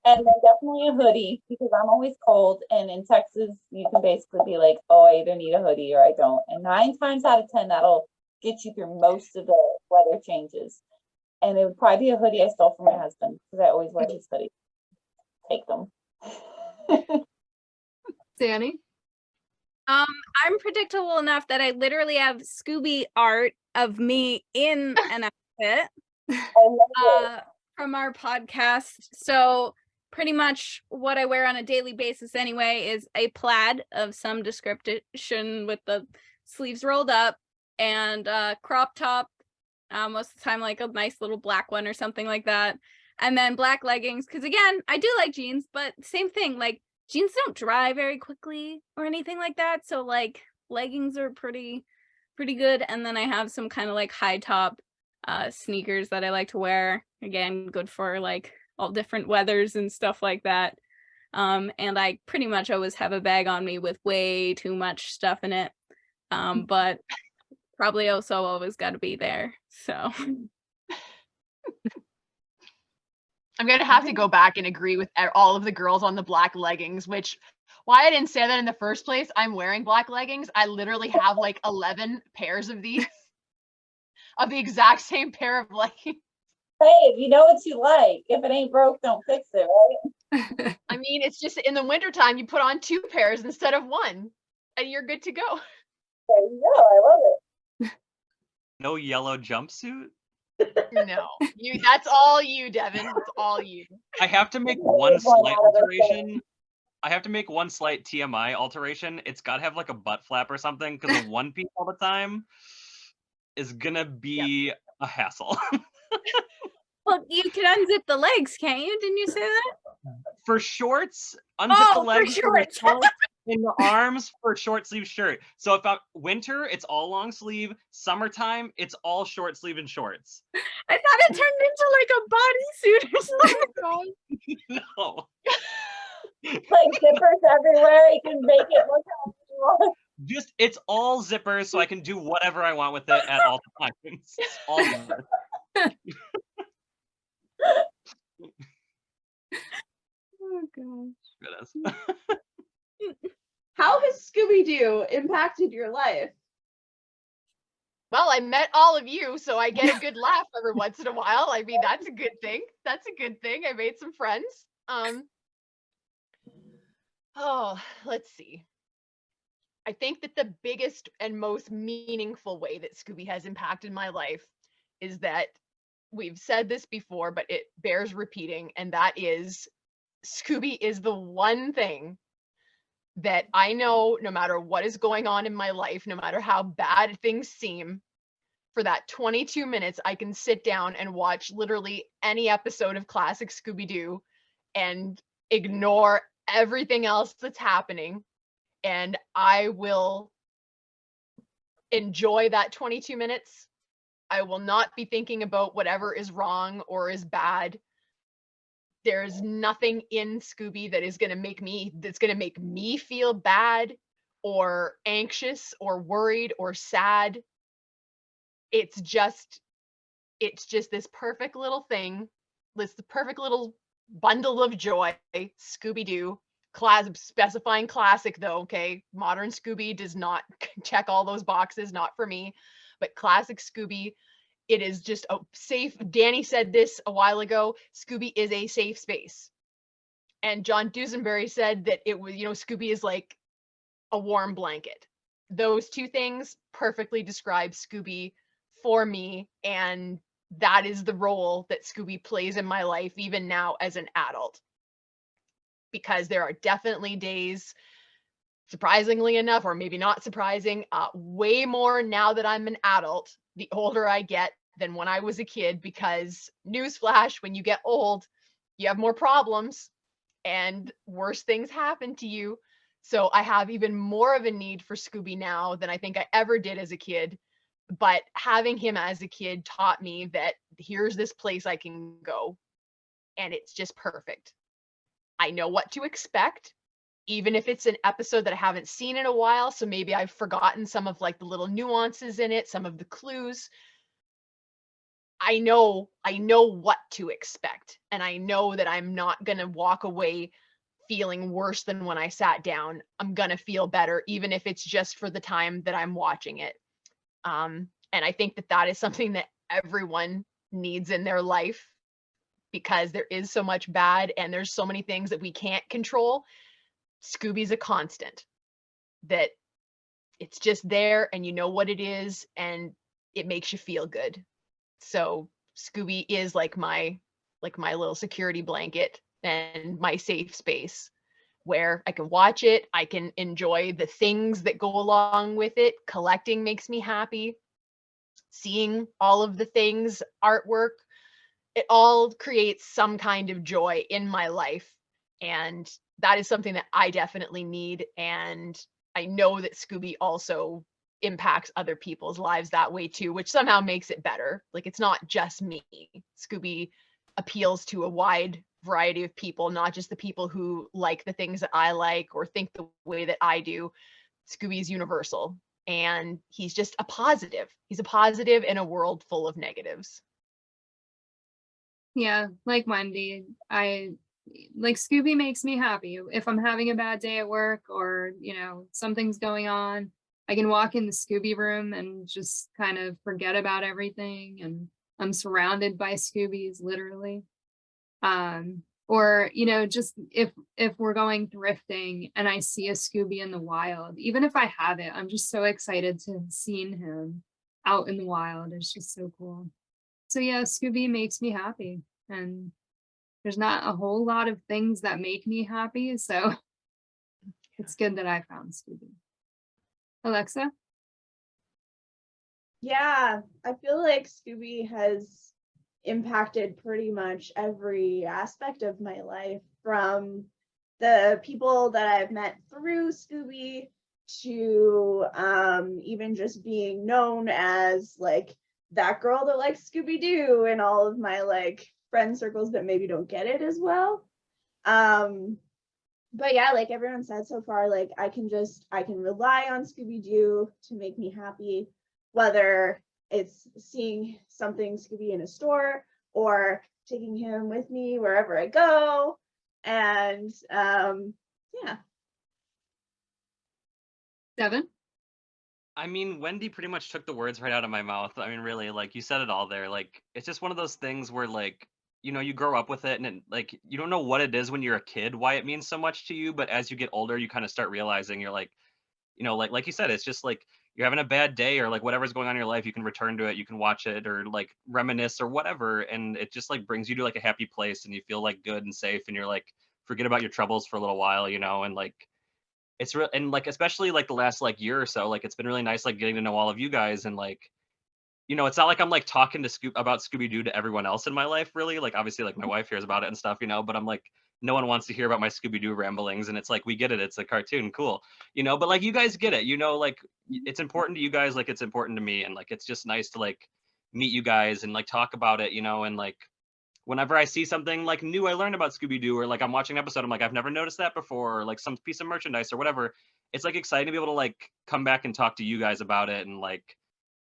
And then definitely a hoodie because I'm always cold. And in Texas, you can basically be like, oh, I either need a hoodie or I don't. And 9 times out of 10, that'll get you through most of the weather changes. And it would probably be a hoodie I stole from my husband because I always wear his hoodie. Take them. Danny? I'm predictable enough that I literally have Scooby art of me in an outfit I love it. from our podcast. So pretty much what I wear on a daily basis anyway is a plaid of some description with the sleeves rolled up and crop top, most of the time like a nice little black one or something like that. And then black leggings, because again, I do like jeans, but same thing, like jeans don't dry very quickly or anything like that. So like leggings are pretty good. And then I have some kind of like high top sneakers that I like to wear. Again, good for like all different weathers and stuff like that. And I pretty much always have a bag on me with way too much stuff in it. But probably also always got to be there. So I'm gonna have to go back and agree with all of the girls on the black leggings, which why I didn't say that in the first place. I'm wearing black leggings. I literally have like 11 pairs of these of the exact same pair of leggings. Hey, if you know what you like, if it ain't broke, don't fix it, right? I mean, it's just in the wintertime, you put on 2 pairs instead of 1 and you're good to go. There you go. I love it. No yellow jumpsuit. No, that's all you, Devin. It's all you. I have to make one slight alteration. I have to make one slight TMI alteration. It's got to have like a butt flap or something, because a one piece all the time is gonna be a hassle. well, you can unzip the legs, can't you? Didn't you say that? For shorts, unzip the legs. For shorts. In the arms for a short sleeve shirt. So if I'm winter, it's all long sleeve. Summertime, it's all short sleeve and shorts. I thought it turned into like a bodysuit or something. No. Like zippers everywhere. You can make it look how you want. Just it's all zippers, so I can do whatever I want with it at all times. It's all zippers. Oh gosh. Goodness. How has Scooby-Doo impacted your life? Well, I met all of you, so I get a good laugh every once in a while. I mean, that's a good thing. That's a good thing. I made some friends. Oh, let's see. I think that the biggest and most meaningful way that Scooby has impacted my life is that we've said this before, but it bears repeating, and that is Scooby is the one thing that I know, no matter what is going on in my life, no matter how bad things seem, for that 22 minutes, I can sit down and watch literally any episode of classic Scooby-Doo and ignore everything else that's happening. And I will enjoy that 22 minutes. I will not be thinking about whatever is wrong or is bad. There's nothing in Scooby that is going to make me feel bad or anxious or worried or sad. It's just this perfect little thing. It's the perfect little bundle of joy. Scooby-Doo, specifying classic though. Okay, modern Scooby does not check all those boxes, not for me, but classic Scooby. It is just a safe. DANII said this a while ago. Scooby is a safe space. And John Dusenberry said that it was, Scooby is like a warm blanket. Those two things perfectly describe Scooby for me. And that is the role that Scooby plays in my life, even now as an adult. Because there are definitely days, surprisingly enough, or maybe not surprising, way more now that I'm an adult, the older I get, than when I was a kid, because newsflash, when you get old, you have more problems and worse things happen to you. So I have even more of a need for Scooby now than I think I ever did as a kid. But having him as a kid taught me that here's this place I can go, and it's just perfect. I know what to expect, even if it's an episode that I haven't seen in a while. So maybe I've forgotten some of like the little nuances in it, some of the clues. I know what to expect, and I know that I'm not going to walk away feeling worse than when I sat down. I'm going to feel better, even if it's just for the time that I'm watching it. And I think that that is something that everyone needs in their life, because there is so much bad and there's so many things that we can't control. Scooby's a constant that it's just there and you know what it is and it makes you feel good. So Scooby is like my little security blanket and my safe space where I can watch it, I can enjoy the things that go along with it. Collecting makes me happy. Seeing all of the things, artwork, it all creates some kind of joy in my life. And that is something that I definitely need. And I know that Scooby also impacts other people's lives that way too, which somehow makes it better. Like, it's not just me. Scooby appeals to a wide variety of people, not just the people who like the things that I like or think the way that I do. Scooby's universal, and he's just a positive. He's a positive in a world full of negatives. Yeah, like Wendy, I like Scooby makes me happy. If I'm having a bad day at work or, you know, something's going on, I can walk in the Scooby room and just kind of forget about everything, and I'm surrounded by Scoobies, literally. Or, you know, just if we're going thrifting and I see a Scooby in the wild, even if I have it, I'm just so excited to have seen him out in the wild. It's just so cool. So yeah, Scooby makes me happy, and there's not a whole lot of things that make me happy, so it's good that I found Scooby. Alexa? Yeah, I feel like Scooby has impacted pretty much every aspect of my life, from the people that I've met through Scooby to even just being known as like that girl that likes Scooby-Doo and all of my like friend circles that maybe don't get it as well. But yeah, like everyone said so far, like I can rely on Scooby-Doo to make me happy, whether it's seeing something Scooby in a store or taking him with me wherever I go. And yeah. Devin? I mean, Wendy pretty much took the words right out of my mouth. I mean, really, like, you said it all there. Like, it's just one of those things where, like, you know, you grow up with it and it, like, you don't know what it is when you're a kid, why it means so much to you. But as you get older, you kind of start realizing you're like, you know, like you said, it's just like you're having a bad day or like whatever's going on in your life, you can return to it, you can watch it or like reminisce or whatever. And it just like brings you to like a happy place and you feel like good and safe and you're like, forget about your troubles for a little while, you know, and like, it's real. And like, especially like the last like year or so, like it's been really nice, like getting to know all of you guys. And like, you know, it's not like I'm like talking to about Scooby-Doo to everyone else in my life, really. Like, obviously, like my wife hears about it and stuff, you know, but I'm like, no one wants to hear about my Scooby-Doo ramblings. And it's like, we get it. It's a cartoon. Cool. You know, but like, you guys get it, you know, like it's important to you guys. Like, it's important to me. And like, it's just nice to like meet you guys and like talk about it, you know, and like, whenever I see something like new I learned about Scooby-Doo, or like I'm watching an episode, I'm like, I've never noticed that before, or like some piece of merchandise or whatever. It's like exciting to be able to like come back and talk to you guys about it and like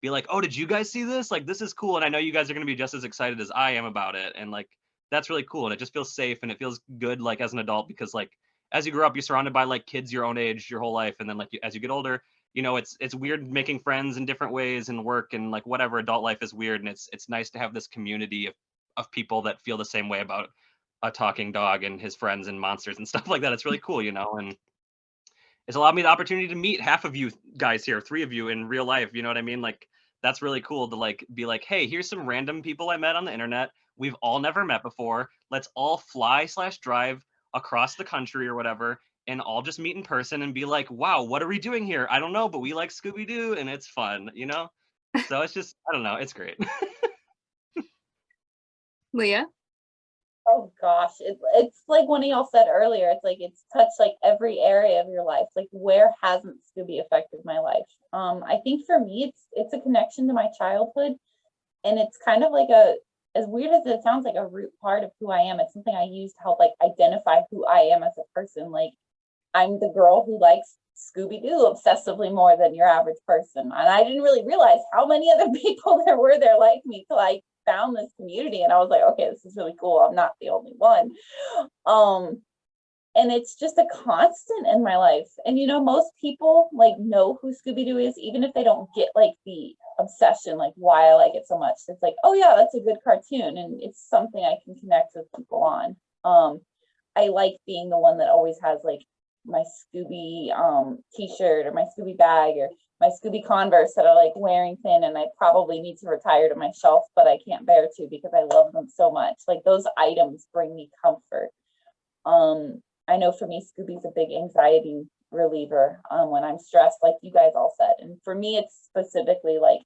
be like, oh, did you guys see this? Like, this is cool. And I know you guys are going to be just as excited as I am about it. And like, that's really cool. And it just feels safe and it feels good, like as an adult, because like, as you grow up, you're surrounded by like kids your own age your whole life. And then like, as you get older, you know, it's weird making friends in different ways and work and like whatever. Adult life is weird. And it's nice to have this community of people that feel the same way about a talking dog and his friends and monsters and stuff like that. It's really cool, you know, and it's allowed me the opportunity to meet half of you guys here, 3 of you in real life. You know what I mean? Like, that's really cool to like be like, hey, here's some random people I met on the internet. We've all never met before. Let's all fly/drive across the country or whatever and all just meet in person and be like, wow, what are we doing here? I don't know, but we like Scooby-Doo and it's fun, you know? So it's just, I don't know, it's great. Leah? Oh gosh, it's like one of y'all said earlier, it's like it's touched like every area of your life. Like, where hasn't Scooby affected my life? I think for me it's a connection to my childhood, and it's kind of like as weird as it sounds, like a root part of who I am. It's something I use to help like identify who I am as a person. Like, I'm the girl who likes Scooby-Doo obsessively more than your average person, and I didn't really realize how many other people there were there like me till I found this community, and I was like, okay, this is really cool. I'm not the only one. And it's just a constant in my life. And you know, most people like know who Scooby-Doo is, even if they don't get like the obsession, like why I like it so much. It's like, oh yeah, that's a good cartoon, and it's something I can connect with people on. I like being the one that always has like my Scooby t-shirt or my Scooby bag or my Scooby Converse that are like wearing thin, and I probably need to retire to my shelf, but I can't bear to because I love them so much. Like those items bring me comfort. I know for me, Scooby's a big anxiety reliever when I'm stressed, like you guys all said. And for me, it's specifically like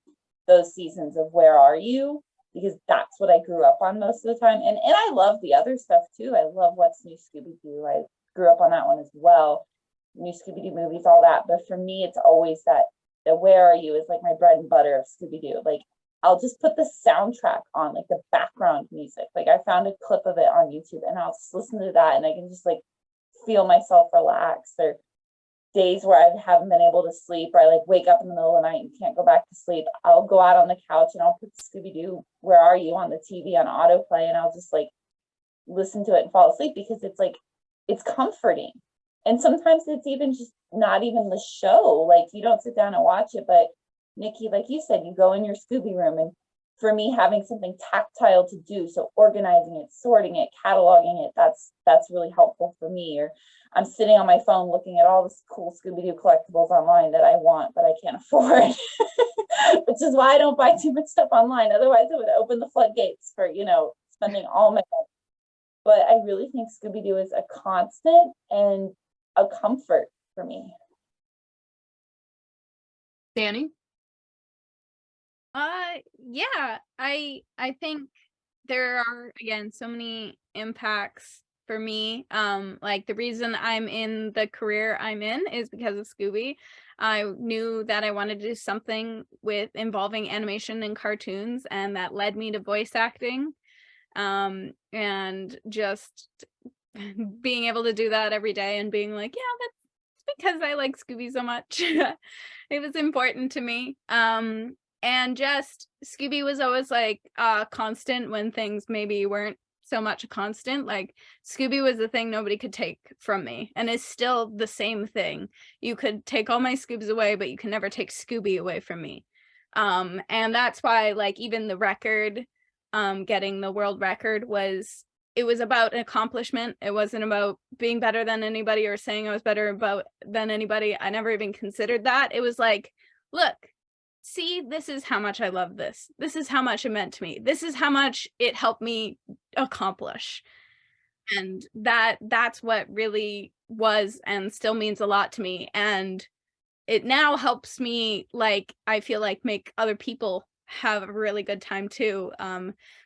those seasons of Where Are You? Because that's what I grew up on most of the time. And I love the other stuff too. I love What's New Scooby-Doo. I grew up on that one as well. New Scooby-Doo movies, all that. But for me, it's always that the Where Are You is like my bread and butter of Scooby-Doo. Like I'll just put the soundtrack on, like the background music. Like I found a clip of it on YouTube and I'll just listen to that and I can just like feel myself relax. Or days where I haven't been able to sleep, or I like wake up in the middle of the night and can't go back to sleep, I'll go out on the couch and I'll put Scooby-Doo Where Are You on the TV on autoplay, and I'll just like listen to it and fall asleep because it's like, it's comforting. And sometimes it's even just not even the show, like you don't sit down and watch it, but Nikki, like you said, you go in your Scooby room, and for me, having something tactile to do, so organizing it, sorting it, cataloging it, that's really helpful for me. Or I'm sitting on my phone looking at all this cool Scooby-Doo collectibles online that I want, but I can't afford, which is why I don't buy too much stuff online. Otherwise, it would open the floodgates for, you know, spending all my money. But I really think Scooby-Doo is a constant and a comfort for me. DANII? Yeah, I think there are, again, so many impacts for me. Like the reason I'm in the career I'm in is because of Scooby. I knew that I wanted to do something with involving animation and cartoons, and that led me to voice acting. And just being able to do that every day and being like, yeah, that's because I like Scooby so much. It was important to me. And just Scooby was always like constant when things maybe weren't so much a constant. Like Scooby was the thing nobody could take from me, and it's still the same thing. You could take all my Scoobs away, but you can never take Scooby away from me. And that's why, like, even the record, getting the world record it was about an accomplishment. It wasn't about being better than anybody or saying I was better than anybody. I never even considered that. It was like, look, see, this is how much I love this. This is how much it meant to me. This is how much it helped me accomplish. And that's what really was and still means a lot to me. And it now helps me, like, I feel like, make other people have a really good time too.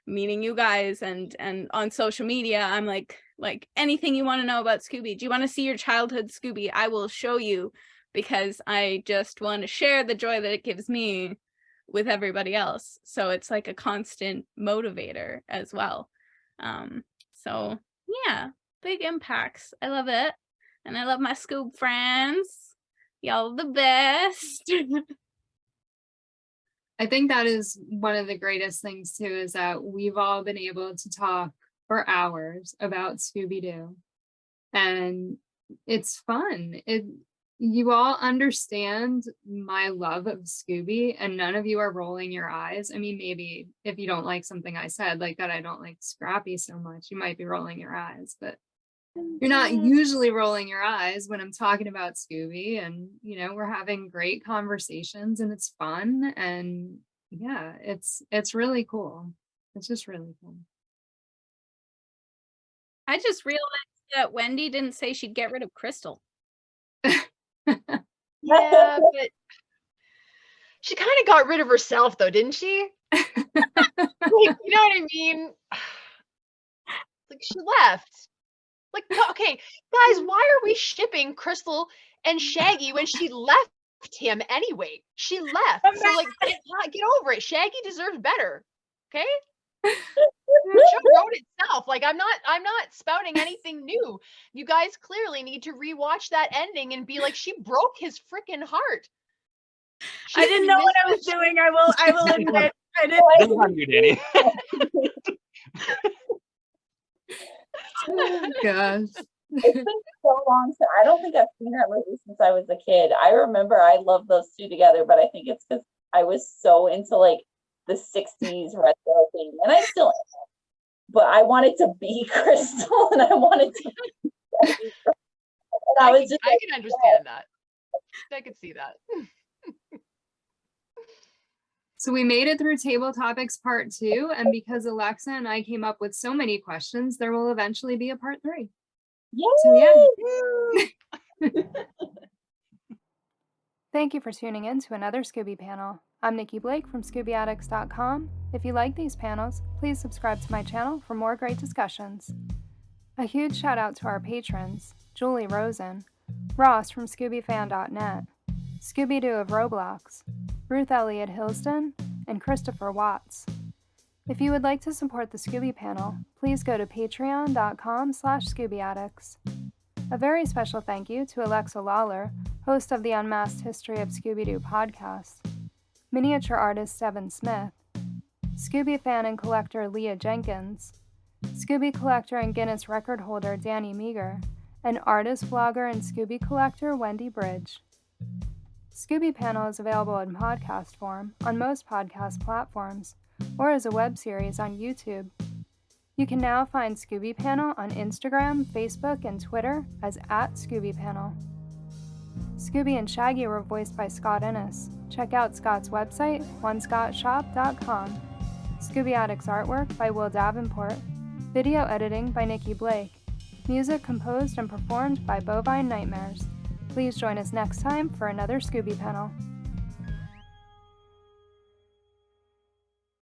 Meeting you guys and on social media, I'm like anything you want to know about Scooby. Do you want to see your childhood Scooby? I will show you, because I just want to share the joy that it gives me with everybody else. So it's like a constant motivator as well. So yeah, big impacts. I love it. And I love my Scoob friends. Y'all the best. I think that is one of the greatest things too, is that we've all been able to talk for hours about Scooby-Doo, and it's fun. You all understand my love of Scooby, and none of you are rolling your eyes. I mean, maybe if you don't like something I said, like that I don't like Scrappy so much, you might be rolling your eyes, but you're not usually rolling your eyes when I'm talking about Scooby. And, you know, we're having great conversations and it's fun. And yeah, it's really cool. It's just really cool. I just realized that Wendy didn't say she'd get rid of Crystal. Yeah, but she kind of got rid of herself though, didn't she? Like, you know what I mean? Like, she left. Like, okay, guys, why are we shipping Crystal and Shaggy when she left him anyway? She left. So, like, get over it. Shaggy deserves better. Okay? The show wrote itself. Like, I'm not spouting anything new. You guys clearly need to rewatch that ending and be like, she broke his freaking heart. I didn't know what I was doing. I will admit. I didn't. This is on you, DANII. Oh gosh. It's been so long since I don't think I've seen that movie since I was a kid. I remember I loved those two together, but I think it's because I was so into like the 60s retro thing, and I still am. But I wanted to be Crystal, and I wanted to be I I was can, just I can understand that. I could see that. So we made it through table topics part 2, and because Alexa and I came up with so many questions, there will eventually be a part 3. So yeah. Thank you for tuning in to another Scooby panel. I'm Nikki Blake from ScoobyAddicts.com. If you like these panels, please subscribe to my channel for more great discussions. A huge shout out to our patrons, Julie Rosen, Ross from ScoobyFan.net, Scooby-Doo of Roblox, Ruth Elliott Hillston, and Christopher Watts. If you would like to support the Scooby panel, please go to patreon.com/ScoobyAddicts. A very special thank you to Alexa LAWLOR, host of the Unmasked History of Scooby-Doo podcast, miniature artist Devin Smith, Scooby fan and collector LEAH Jenkins, Scooby collector and Guinness record holder DANII MEGER, and artist, vlogger, and Scooby collector WENDY BRYDGE. Scooby Panel is available in podcast form on most podcast platforms, or as a web series on YouTube. You can now find Scooby Panel on Instagram, Facebook, and Twitter as @ScoobyPanel. Scooby and Shaggy were voiced by Scott Innes. Check out Scott's website, onescottshop.com. Scooby Addicts artwork by Will Davenport. Video editing by Nikki Blake. Music composed and performed by Bovine Nightmares. Please join us next time for another Scooby panel.